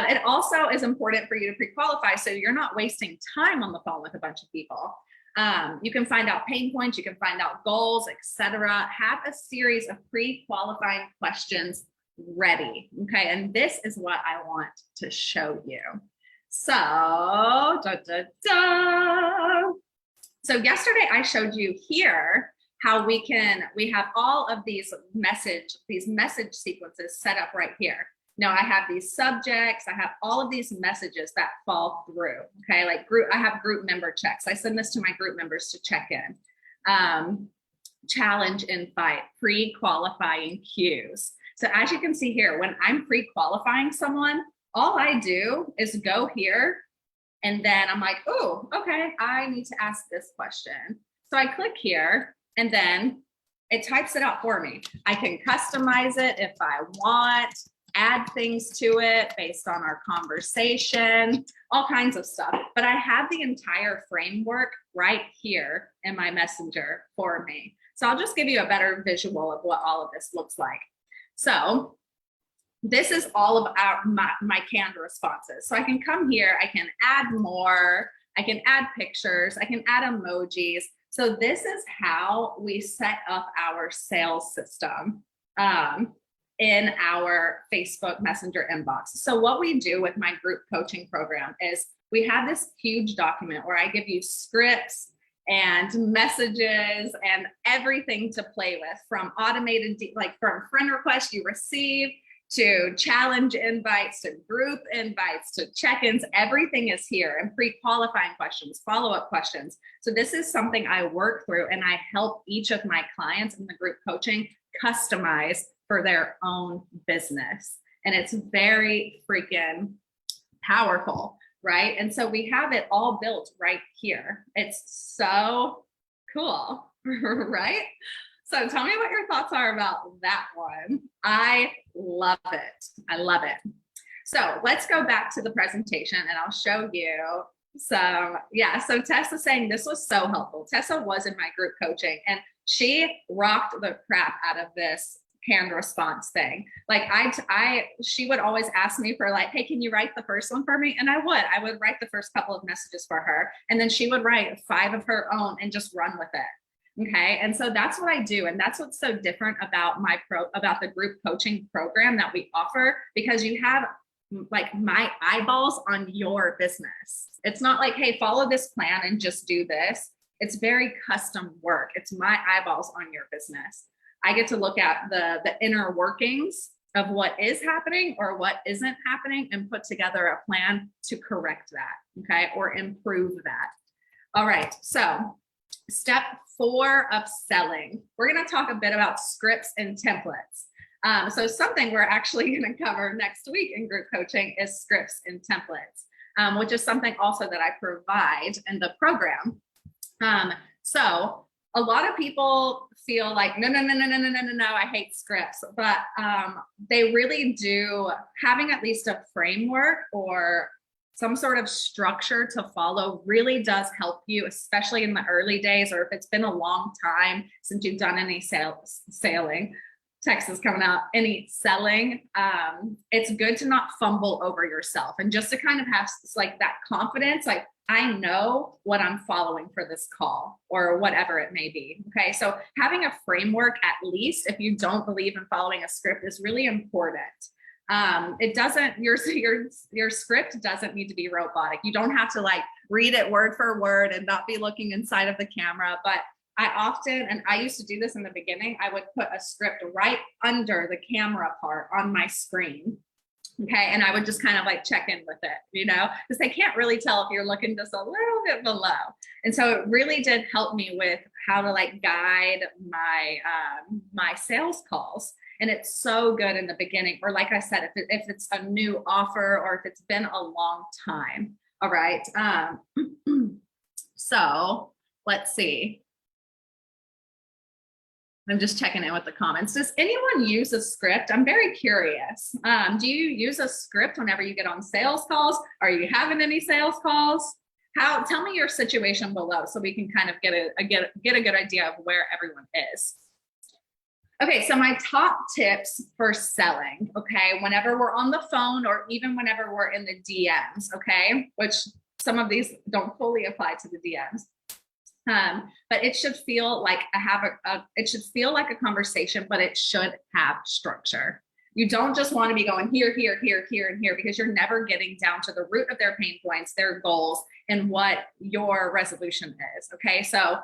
Speaker 1: It also is important for you to pre-qualify so you're not wasting time on the phone with a bunch of people. You can find out pain points, you can find out goals, etc. Have a series of pre-qualifying questions ready, okay? And this is what I want to show you. So, So yesterday I showed you here how we have all of these message sequences set up right here. Now I have these subjects, I have all of these messages that fall through, okay? Like I have group member checks. I send this to my group members to check in. Challenge, invite, pre-qualifying cues. So as you can see here, when I'm pre-qualifying someone, all I do is go here And then I'm like, oh, okay, I need to ask this question. So I click here and then it types it out for me. I can customize it if I want, add things to it based on our conversation, all kinds of stuff. But I have the entire framework right here in my messenger for me. So I'll just give you a better visual of what all of this looks like. So this is all of my canned responses. So I can come here, I can add more, I can add pictures, I can add emojis. So this is how we set up our sales system in our Facebook Messenger inbox. So what we do with my group coaching program is we have this huge document where I give you scripts and messages and everything to play with, from automated, like from friend requests you receive, to challenge invites, to group invites, to check-ins. Everything is here, and pre-qualifying questions, follow-up questions. So this is something I work through, and I help each of my clients in the group coaching customize for their own business. And it's very freaking powerful, right? And so we have it all built right here. It's so cool, right? So tell me what your thoughts are about that one. I love it. I love it. So let's go back to the presentation and I'll show you some, yeah. So Tessa's saying this was so helpful. Tessa was in my group coaching and she rocked the crap out of this canned response thing. Like she would always ask me for like, hey, can you write the first one for me? And I would write the first couple of messages for her. And then she would write 5 of her own and just run with it. Okay. And so that's what I do. And that's what's so different about about the group coaching program that we offer, because you have like my eyeballs on your business. It's not like, hey, follow this plan and just do this. It's very custom work. It's my eyeballs on your business. I get to look at the inner workings of what is happening or what isn't happening and put together a plan to correct that. Okay. Or improve that. All right. So step 4 of selling. We're going to talk a bit about scripts and templates. So something we're actually going to cover next week in group coaching is scripts and templates, which is something also that I provide in the program. So a lot of people feel like, no, I hate scripts, but they really do. Having at least a framework or some sort of structure to follow really does help you, especially in the early days, or if it's been a long time since you've done any sailing, text is coming out, any selling. It's good to not fumble over yourself and just to kind of have like that confidence, like I know what I'm following for this call or whatever it may be. Okay. So having a framework, at least if you don't believe in following a script, is really important. It doesn't, your script doesn't need to be robotic. You don't have to like read it word for word and not be looking inside of the camera. But I often, and I used to do this in the beginning, I would put a script right under the camera part on my screen. Okay. And I would just kind of like check in with it, because they can't really tell if you're looking just a little bit below. And so it really did help me with how to like guide my sales calls. And it's so good in the beginning, or like I said, if it's a new offer or if it's been a long time. All right. So let's see. I'm just checking in with the comments. Does anyone use a script? I'm very curious. Do you use a script whenever you get on sales calls? Are you having any sales calls? Tell me your situation below so we can kind of get a good idea of where everyone is. Okay, so my top tips for selling, okay, whenever we're on the phone or even whenever we're in the DMs, okay, which some of these don't fully apply to the DMs. But it should feel like it should feel like a conversation, but it should have structure. You don't just want to be going here, here, here, here, and here, because you're never getting down to the root of their pain points, their goals, and what your resolution is. Okay. So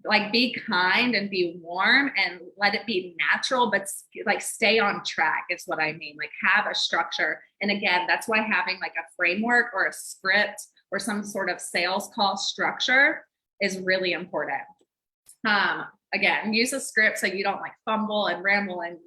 Speaker 1: like be kind and be warm and let it be natural, but like stay on track is what I mean. Like have a structure. And again, that's why having like a framework or a script or some sort of sales call structure is really important. Again, use a script so you don't like fumble and ramble and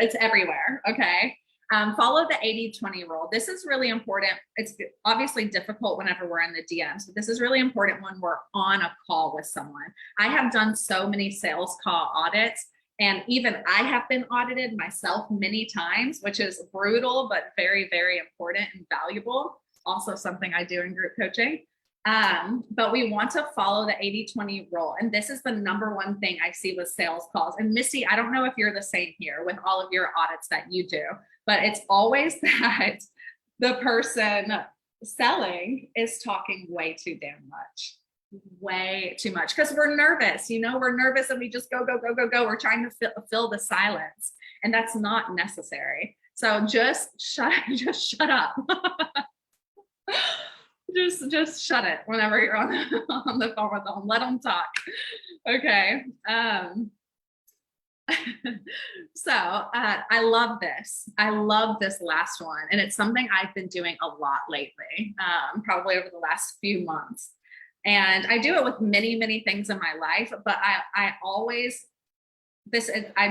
Speaker 1: it's everywhere. Okay. Follow the 80-20 rule. This is really important. It's obviously difficult whenever we're in the DMs, but this is really important when we're on a call with someone. I have done so many sales call audits, and even I have been audited myself many times, which is brutal, but very, very important and valuable. Also something I do in group coaching. But we want to follow the 80-20 rule. And this is the number one thing I see with sales calls. And Misty, I don't know if you're the same here with all of your audits that you do, but it's always that the person selling is talking way too damn much, way too much. Because we're nervous, we're nervous and we just go. We're trying to fill the silence, and that's not necessary. So just shut up. Just shut it whenever you're on the phone with them. Let them talk. Okay. So I love this. I love this last one. And it's something I've been doing a lot lately, probably over the last few months. And I do it with many, many things in my life, but I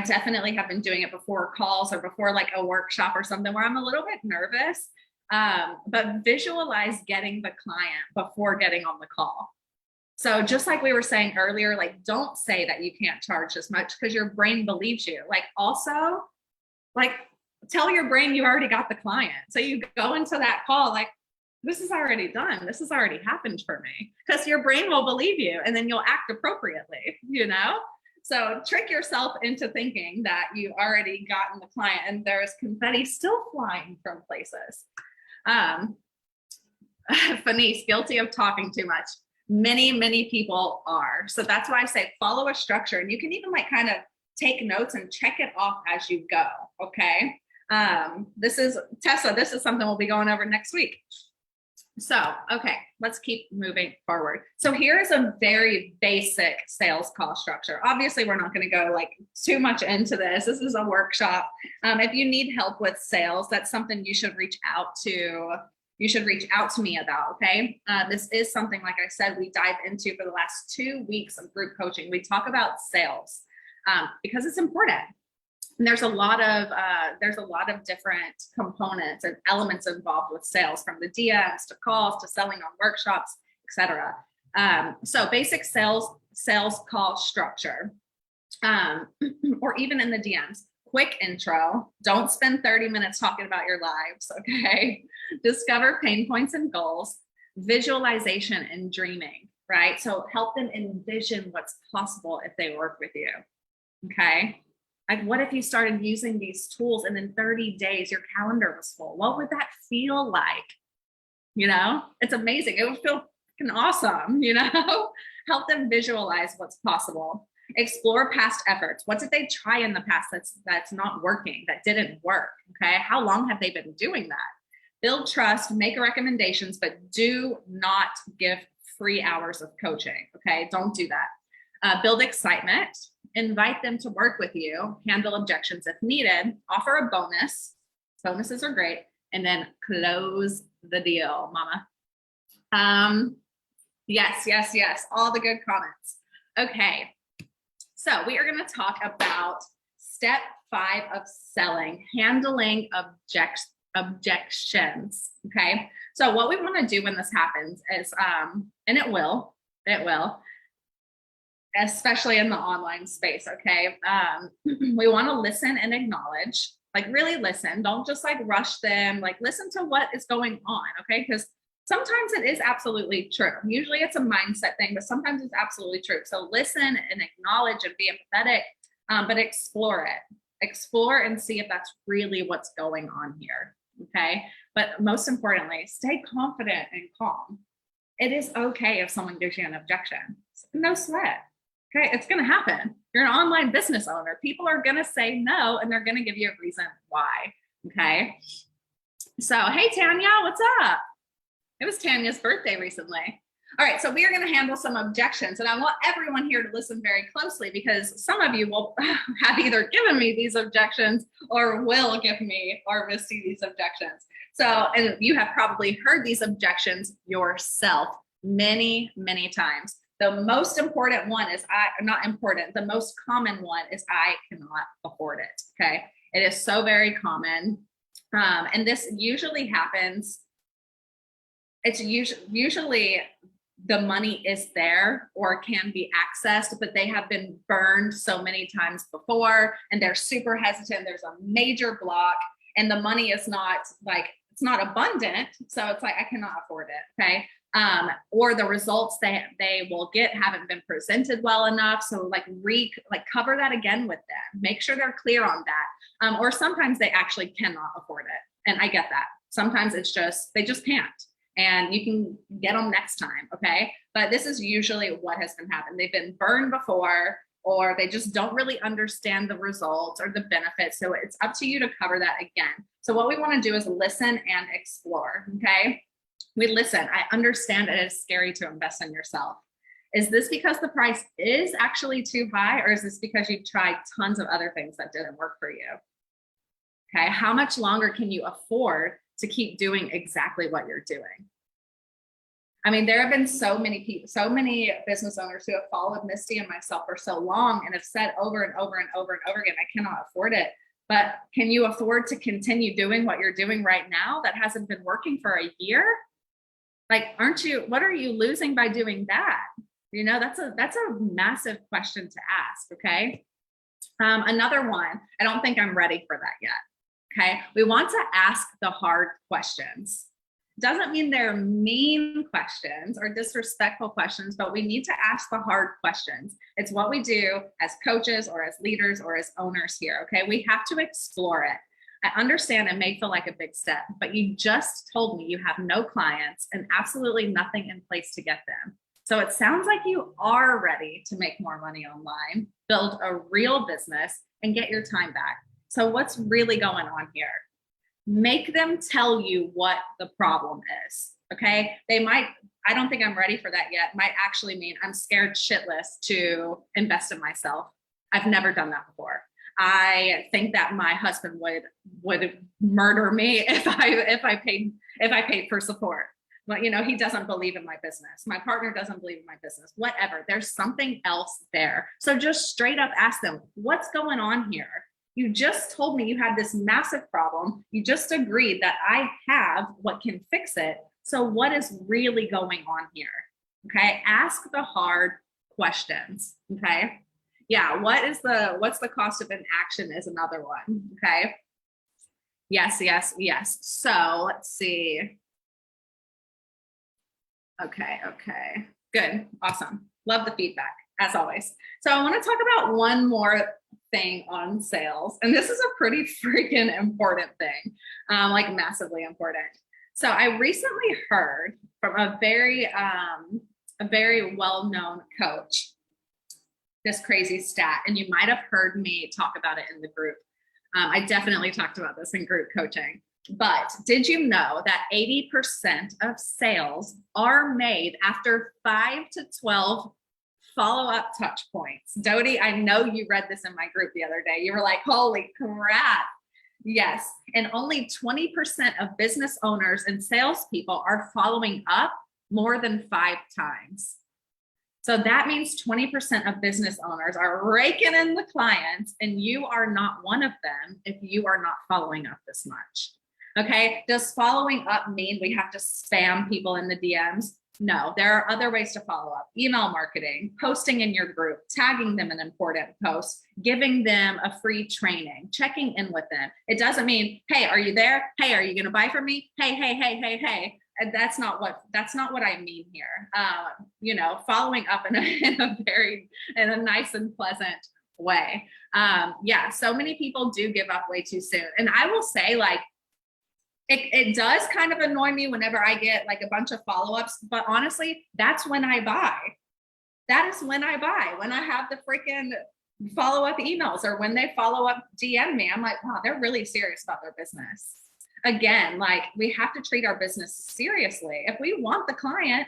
Speaker 1: definitely have been doing it before calls or before like a workshop or something where I'm a little bit nervous. But visualize getting the client before getting on the call. So just like we were saying earlier, like, don't say that you can't charge as much because your brain believes you. Like, also, like, tell your brain you already got the client. So you go into that call like, this is already done. This has already happened for me, because your brain will believe you and then you'll act appropriately, So trick yourself into thinking that you already gotten the client, and there's confetti still flying from places. Fanice, guilty of talking too much. Many, many people are. So that's why I say follow a structure, and you can even like kind of take notes and check it off as you go. Okay. This is Tessa. This is something we'll be going over next week. So, okay, let's keep moving forward. So here is a very basic sales call structure. Obviously, we're not going to go like too much into this. This is a workshop. If you need help with sales, that's something you should reach out to me about. Okay. This is something, like I said, we dive into for the last 2 weeks of group coaching. We talk about sales because it's important. And there's a lot of different components and elements involved with sales, from the DMs to calls to selling on workshops, etc. So basic sales call structure, or even in the DMs, quick intro. Don't spend 30 minutes talking about your lives. Okay. Discover pain points and goals, visualization and dreaming, right? So help them envision what's possible if they work with you. Okay. Like, what if you started using these tools and in 30 days your calendar was full? What would that feel like? It's amazing. It would feel fucking awesome, Help them visualize what's possible. Explore past efforts. What did they try in the past that's not working, that didn't work? Okay. How long have they been doing that? Build trust, make recommendations, but do not give free hours of coaching. Okay. Don't do that. Build excitement. Invite them to work with you, handle objections if needed, offer a bonus. Bonuses are great. And then close the deal, mama. Yes. All the good comments. Okay. So we are going to talk about step 5 of selling, handling objections. Okay. So what we want to do when this happens is, and it will, especially in the online space. Okay. We want to listen and acknowledge, like really listen. Don't just like rush them, like listen to what is going on. Okay. Because sometimes it is absolutely true. Usually it's a mindset thing, but sometimes it's absolutely true. So listen and acknowledge and be empathetic, but explore and see if that's really what's going on here. Okay. But most importantly, stay confident and calm. It is okay if someone gives you an objection. No sweat. Okay, it's going to happen. You're an online business owner. People are going to say no, and they're going to give you a reason why. Okay. So, hey, Tanya, what's up? It was Tanya's birthday recently. All right, so we are going to handle some objections, and I want everyone here to listen very closely, because some of you will have either given me these objections or will give me or Misty these objections. So, and you have probably heard these objections yourself many, many times. The most important one is the most common one is I cannot afford it. Okay. It is so very common. And this usually happens. It's usually the money is there or can be accessed, but they have been burned so many times before and they're super hesitant. There's a major block and the money is not like, it's not abundant. So it's like, I cannot afford it. Okay. Or the results they will get haven't been presented well enough. So like cover that again with them, make sure they're clear on that. Or sometimes they actually cannot afford it. And I get that. Sometimes it's just, they just can't. And you can get them next time, okay? But this is usually what has been happening. They've been burned before, or they just don't really understand the results or the benefits. So it's up to you to cover that again. So what we wanna do is listen and explore, okay? We listen. I understand it is scary to invest in yourself. Is this because the price is actually too high, or is this because you've tried tons of other things that didn't work for you? Okay, how much longer can you afford to keep doing exactly what you're doing? I mean, there have been so many people, so many business owners who have followed Misty and myself for so long and have said over and over and over and over again, I cannot afford it. But can you afford to continue doing what you're doing right now that hasn't been working for a year? Like, what are you losing by doing that? You know, that's a massive question to ask, okay? Another one, I don't think I'm ready for that yet. Okay, we want to ask the hard questions. Doesn't mean they're mean questions or disrespectful questions, but we need to ask the hard questions. It's what we do as coaches or as leaders or as owners here, okay? We have to explore it. I understand it may feel like a big step, but you just told me you have no clients and absolutely nothing in place to get them. So it sounds like you are ready to make more money online, build a real business, and get your time back. So what's really going on here? Make them tell you what the problem is, okay? They might, I don't think I'm ready for that yet, might actually mean I'm scared shitless to invest in myself. I've never done that before. I think that my husband would murder me if I paid for support. But you know, he doesn't believe in my business. My partner doesn't believe in my business, whatever. There's something else there. So just straight up ask them, what's going on here? You just told me you had this massive problem. You just agreed that I have what can fix it. So what is really going on here? Okay, ask the hard questions, okay? Yeah, what's the cost of inaction is another one, okay? Yes, yes, yes. So let's see. Okay, good, awesome. Love the feedback, as always. So I wanna talk about one more thing on sales. And this is a pretty freaking important thing, like massively important. So I recently heard from a very well-known coach, this crazy stat, and you might have heard me talk about it in the group. I definitely talked about this in group coaching, but did you know that 80% of sales are made after 5 to 12 follow-up touch points? Dodie, I know you read this in my group the other day. You were like, holy crap. Yes, and only 20% of business owners and salespeople are following up more than 5 times. So that means 20% of business owners are raking in the clients, and you are not one of them if you are not following up this much. Okay, does following up mean we have to spam people in the DMs? No, there are other ways to follow up. Email marketing, posting in your group, tagging them in important posts, giving them a free training, checking in with them. It doesn't mean, hey, are you there? Hey, are you gonna buy from me? Hey. And that's not what I mean here. You know, following up in a nice and pleasant way. Yeah, so many people do give up way too soon. And I will say, like, it does kind of annoy me whenever I get like a bunch of follow-ups, but honestly, that's when I buy. That is when I buy, when I have the freaking follow-up emails, or when they follow up DM me. I'm like, wow, they're really serious about their business. Again, like, we have to treat our business seriously. If we want the client,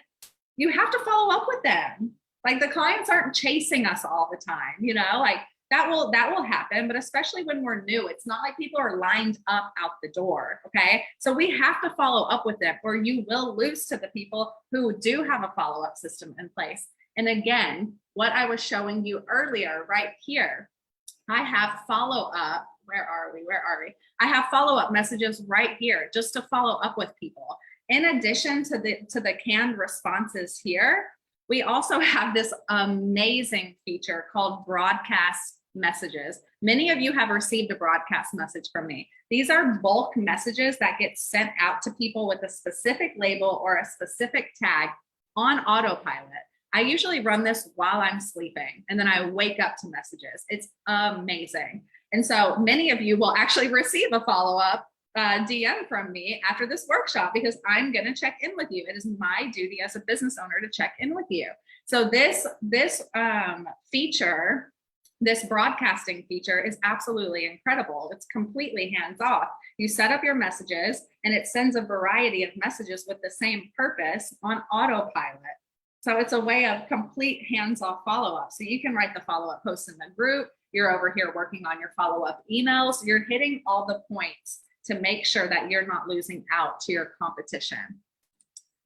Speaker 1: you have to follow up with them. Like, the clients aren't chasing us all the time, you know, like that will happen, but especially when we're new, it's not like people are lined up out the door. Okay. So we have to follow up with them, or you will lose to the people who do have a follow-up system in place. And again, what I was showing you earlier right here, I have follow-up Where are we? Where are we? I have follow-up messages right here just to follow up with people. In addition to the canned responses here, we also have this amazing feature called broadcast messages. Many of you have received a broadcast message from me. These are bulk messages that get sent out to people with a specific label or a specific tag on autopilot. I usually run this while I'm sleeping, and then I wake up to messages. It's amazing. And so many of you will actually receive a follow-up DM from me after this workshop, because I'm going to check in with you. It is my duty as a business owner to check in with you. So this feature, this broadcasting feature, is absolutely incredible. It's completely hands-off. You set up your messages and it sends a variety of messages with the same purpose on autopilot. So it's a way of complete hands-off follow-up. So you can write the follow-up posts in the group. You're over here working on your follow-up emails. You're hitting all the points to make sure that you're not losing out to your competition.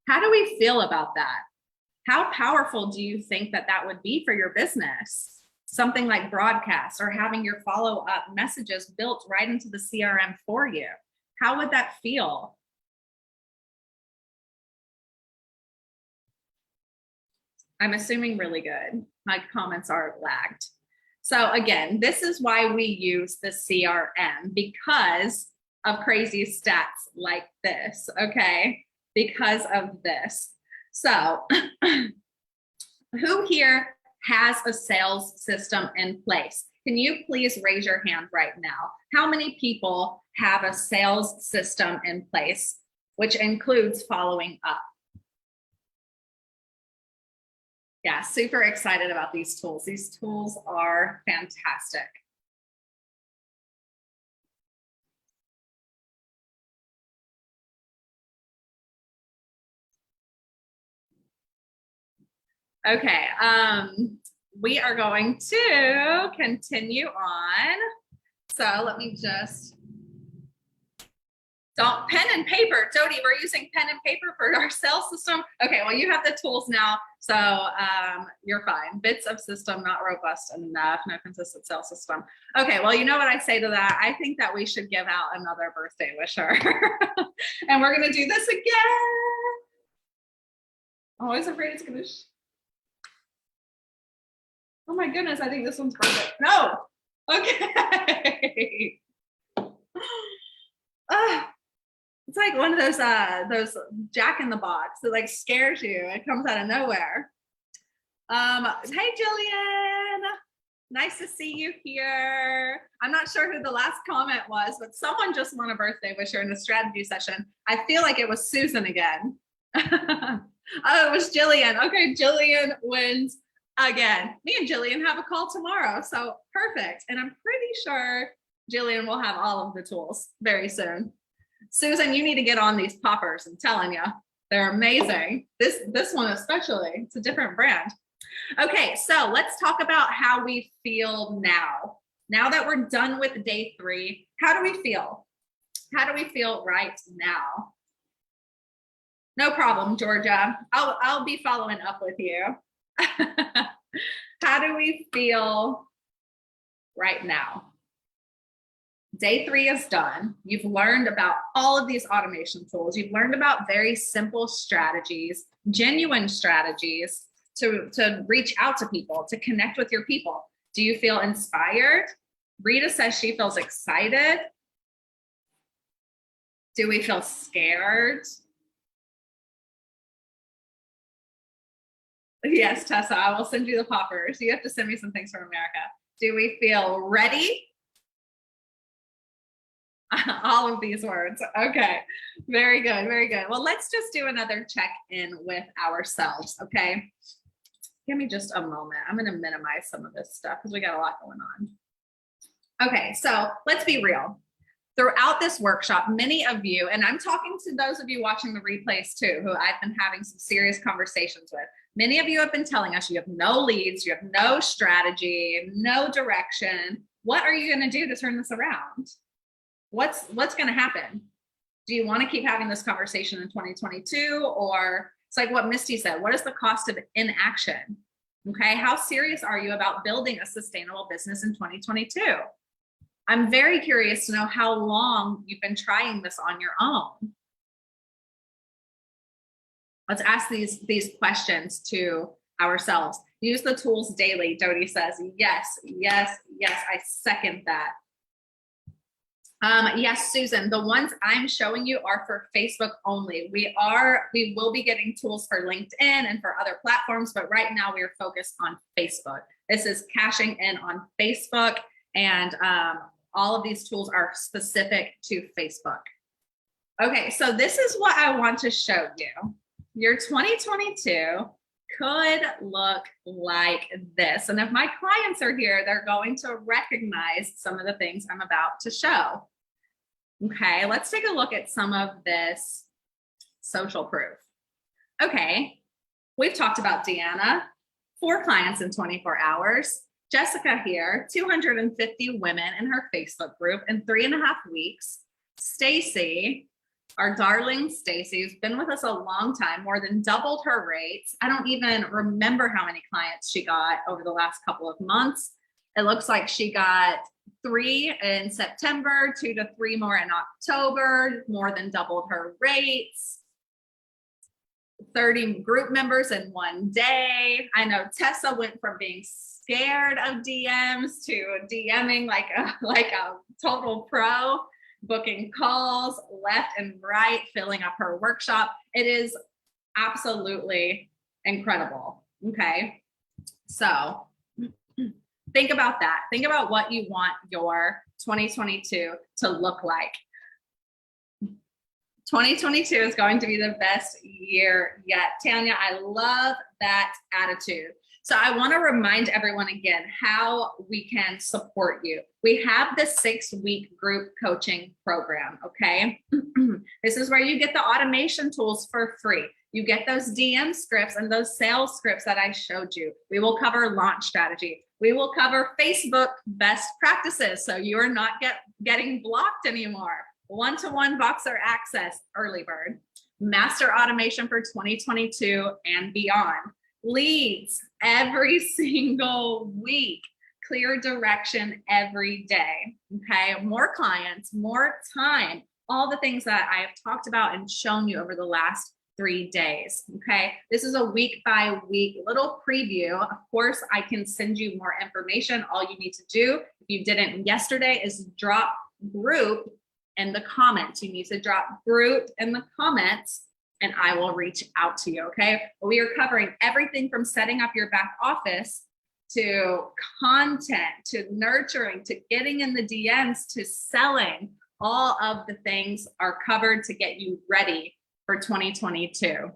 Speaker 1: How do we feel about that? How powerful do you think that that would be for your business? Something like broadcasts or having your follow-up messages built right into the CRM for you. How would that feel? I'm assuming really good. My comments are lagged. So again, this is why we use the CRM, because of crazy stats like this, okay? Because of this. So who here has a sales system in place? Can you please raise your hand right now? How many people have a sales system in place, which includes following up? Yeah, super excited about these tools. These tools are fantastic. Okay, we are going to continue on. So let me just, pen and paper. Jody, we're using pen and paper for our sales system. Okay, well, you have the tools now, so you're fine. Bits of system, not robust enough, no consistent sales system. Okay, well, you know what I say to that? I think that we should give out another birthday wisher. And we're gonna do this again. I'm always afraid it's gonna, oh my goodness, I think this one's perfect. No, okay. It's like one of those Jack in the Box that like scares you. It comes out of nowhere. Hey, Jillian, nice to see you here. I'm not sure who the last comment was, but someone just won a birthday wisher in a strategy session. I feel like it was Susan again. Oh, it was Jillian. Okay, Jillian wins again. Me and Jillian have a call tomorrow, so perfect. And I'm pretty sure Jillian will have all of the tools very soon. Susan, you need to get on these poppers. I'm telling you, they're amazing. This one especially, it's a different brand. Okay, so let's talk about how we feel now. Now that we're done with day 3, how do we feel? How do we feel right now? No problem, Georgia. I'll be following up with you. How do we feel right now? Day 3 is done. You've learned about all of these automation tools. You've learned about very simple strategies, genuine strategies to reach out to people, to connect with your people. Do you feel inspired? Rita says she feels excited. Do we feel scared? Yes, Tessa, I will send you the poppers. You have to send me some things from America. Do we feel ready? All of these words. Okay, very good, very good. Well, let's just do another check-in with ourselves, okay? Give me just a moment. I'm gonna minimize some of this stuff because we got a lot going on. Okay, so let's be real. Throughout this workshop, many of you, and I'm talking to those of you watching the replays too, who I've been having some serious conversations with. Many of you have been telling us you have no leads, you have no strategy, no direction. What are you gonna do to turn this around? What's going to happen? Do you want to keep having this conversation in 2022? Or it's like what Misty said, what is the cost of inaction? Okay, how serious are you about building a sustainable business in 2022? I'm very curious to know how long you've been trying this on your own. Let's ask these questions to ourselves. Use the tools daily. Dodie says, yes, yes, yes. I second that. Yes, Susan, the ones I'm showing you are for Facebook only. We will be getting tools for LinkedIn and for other platforms, but right now we are focused on Facebook. This is cashing in on Facebook, and all of these tools are specific to Facebook. Okay, so this is what I want to show you. Your 2022 could look like this. And if my clients are here, they're going to recognize some of the things I'm about to show. Okay, let's take a look at some of this social proof. Okay, we've talked about Deanna, 4 clients in 24 hours. Jessica here, 250 women in her Facebook group in 3.5 weeks. Stacy, our darling Stacy, who's been with us a long time, more than doubled her rates. I don't even remember how many clients she got over the last couple of months. It looks like she got 3 in September, 2 to 3 more in October, more than doubled her rates. 30 group members in one day. I know Tessa went from being scared of DMs to DMing like a total pro, booking calls left and right, filling up her workshop. It is absolutely incredible. Okay, so think about that. Think about what you want your 2022 to look like. 2022 is going to be the best year yet. Tanya, I love that attitude. So I want to remind everyone again how we can support you. We have the 6-week group coaching program, okay? This is where you get the automation tools for free. You get those DM scripts and those sales scripts that I showed you. We will cover launch strategy. We will cover Facebook best practices, so you are not getting blocked anymore. One-to-one Voxer access, early bird, master automation for 2022 and beyond. Leads every single week, clear direction every day, okay? More clients, more time, all the things that I have talked about and shown you over the last 3 days, okay? This is a week by week little preview. Of course, I can send you more information. All you need to do, if you didn't yesterday, is drop group in the comments. You need to drop group in the comments and I will reach out to you, okay? We are covering everything from setting up your back office to content, to nurturing, to getting in the DMs, to selling. All of the things are covered to get you ready for 2022.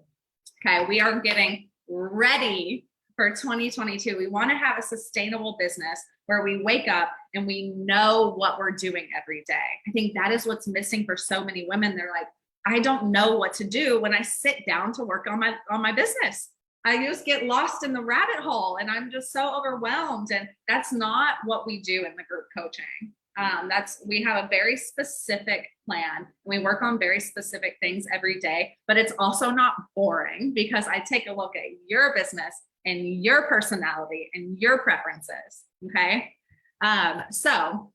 Speaker 1: Okay, we are getting ready for 2022. We want to have a sustainable business where we wake up and we know what we're doing every day. I think that is what's missing for so many women. They're like, I don't know what to do when I sit down to work on my business. I just get lost in the rabbit hole and I'm just so overwhelmed. And that's not what we do in the group coaching. We have a very specific plan. We work on very specific things every day, but it's also not boring because I take a look at your business and your personality and your preferences. Okay. So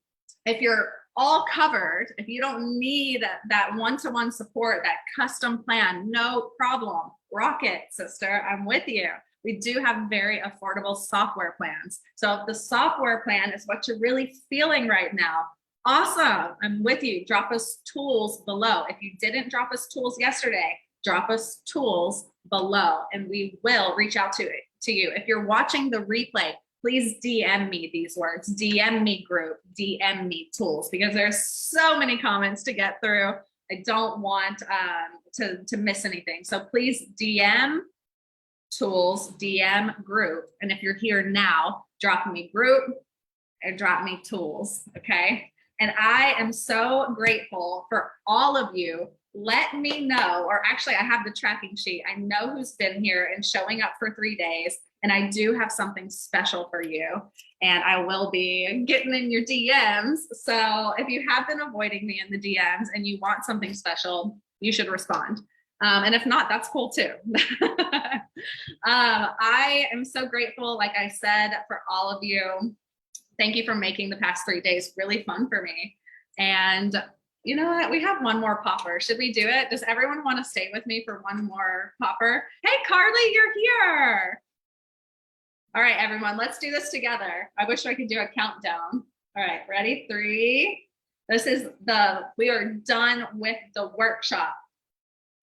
Speaker 1: if you're all covered, if you don't need that one-to-one support, that custom plan, no problem. Rock it, sister. I'm with you. We do have very affordable software plans. So if the software plan is what you're really feeling right now, awesome. I'm with you. Drop us tools below. If you didn't drop us tools yesterday, drop us tools below and we will reach out to you. If you're watching the replay, please DM me these words, DM me group, DM me tools, because there's so many comments to get through. I don't want to miss anything. So please DM tools, DM group. And if you're here now, drop me group and drop me tools, okay? And I am so grateful for all of you. Let me know, or actually I have the tracking sheet. I know who's been here and showing up for 3 days. And I do have something special for you. And I will be getting in your DMs. So if you have been avoiding me in the DMs and you want something special, you should respond. And if not, that's cool too. I am so grateful, like I said, for all of you. Thank you for making the past 3 days really fun for me. And you know what? We have one more popper. Should we do it? Does everyone want to stay with me for one more popper? Hey, Carly, you're here. All right, everyone, let's do this together. I wish I could do a countdown. All right, ready? 3. We are done with the workshop.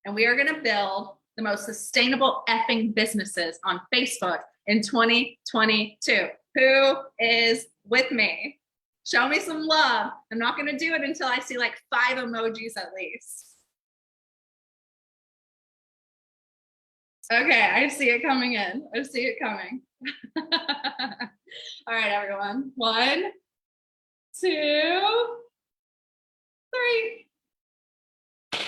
Speaker 1: And we are going to build the most sustainable effing businesses on Facebook in 2022. Who is with me? Show me some love. I'm not going to do it until I see like 5 emojis at least. Okay, I see it coming in. I see it coming. All right, everyone. 1, 2, 3. I'm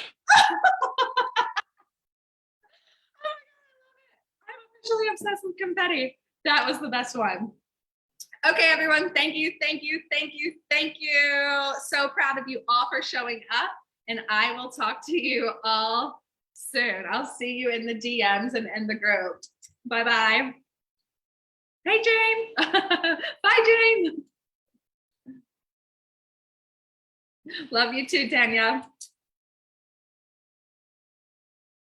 Speaker 1: officially obsessed with confetti. That was the best one. Okay, everyone, thank you, thank you, thank you, thank you. So proud of you all for showing up, and I will talk to you all soon. I'll see you in the DMs and in the group. Bye-bye. Hey, Jane. Bye, Jane. Love you too, Tanya.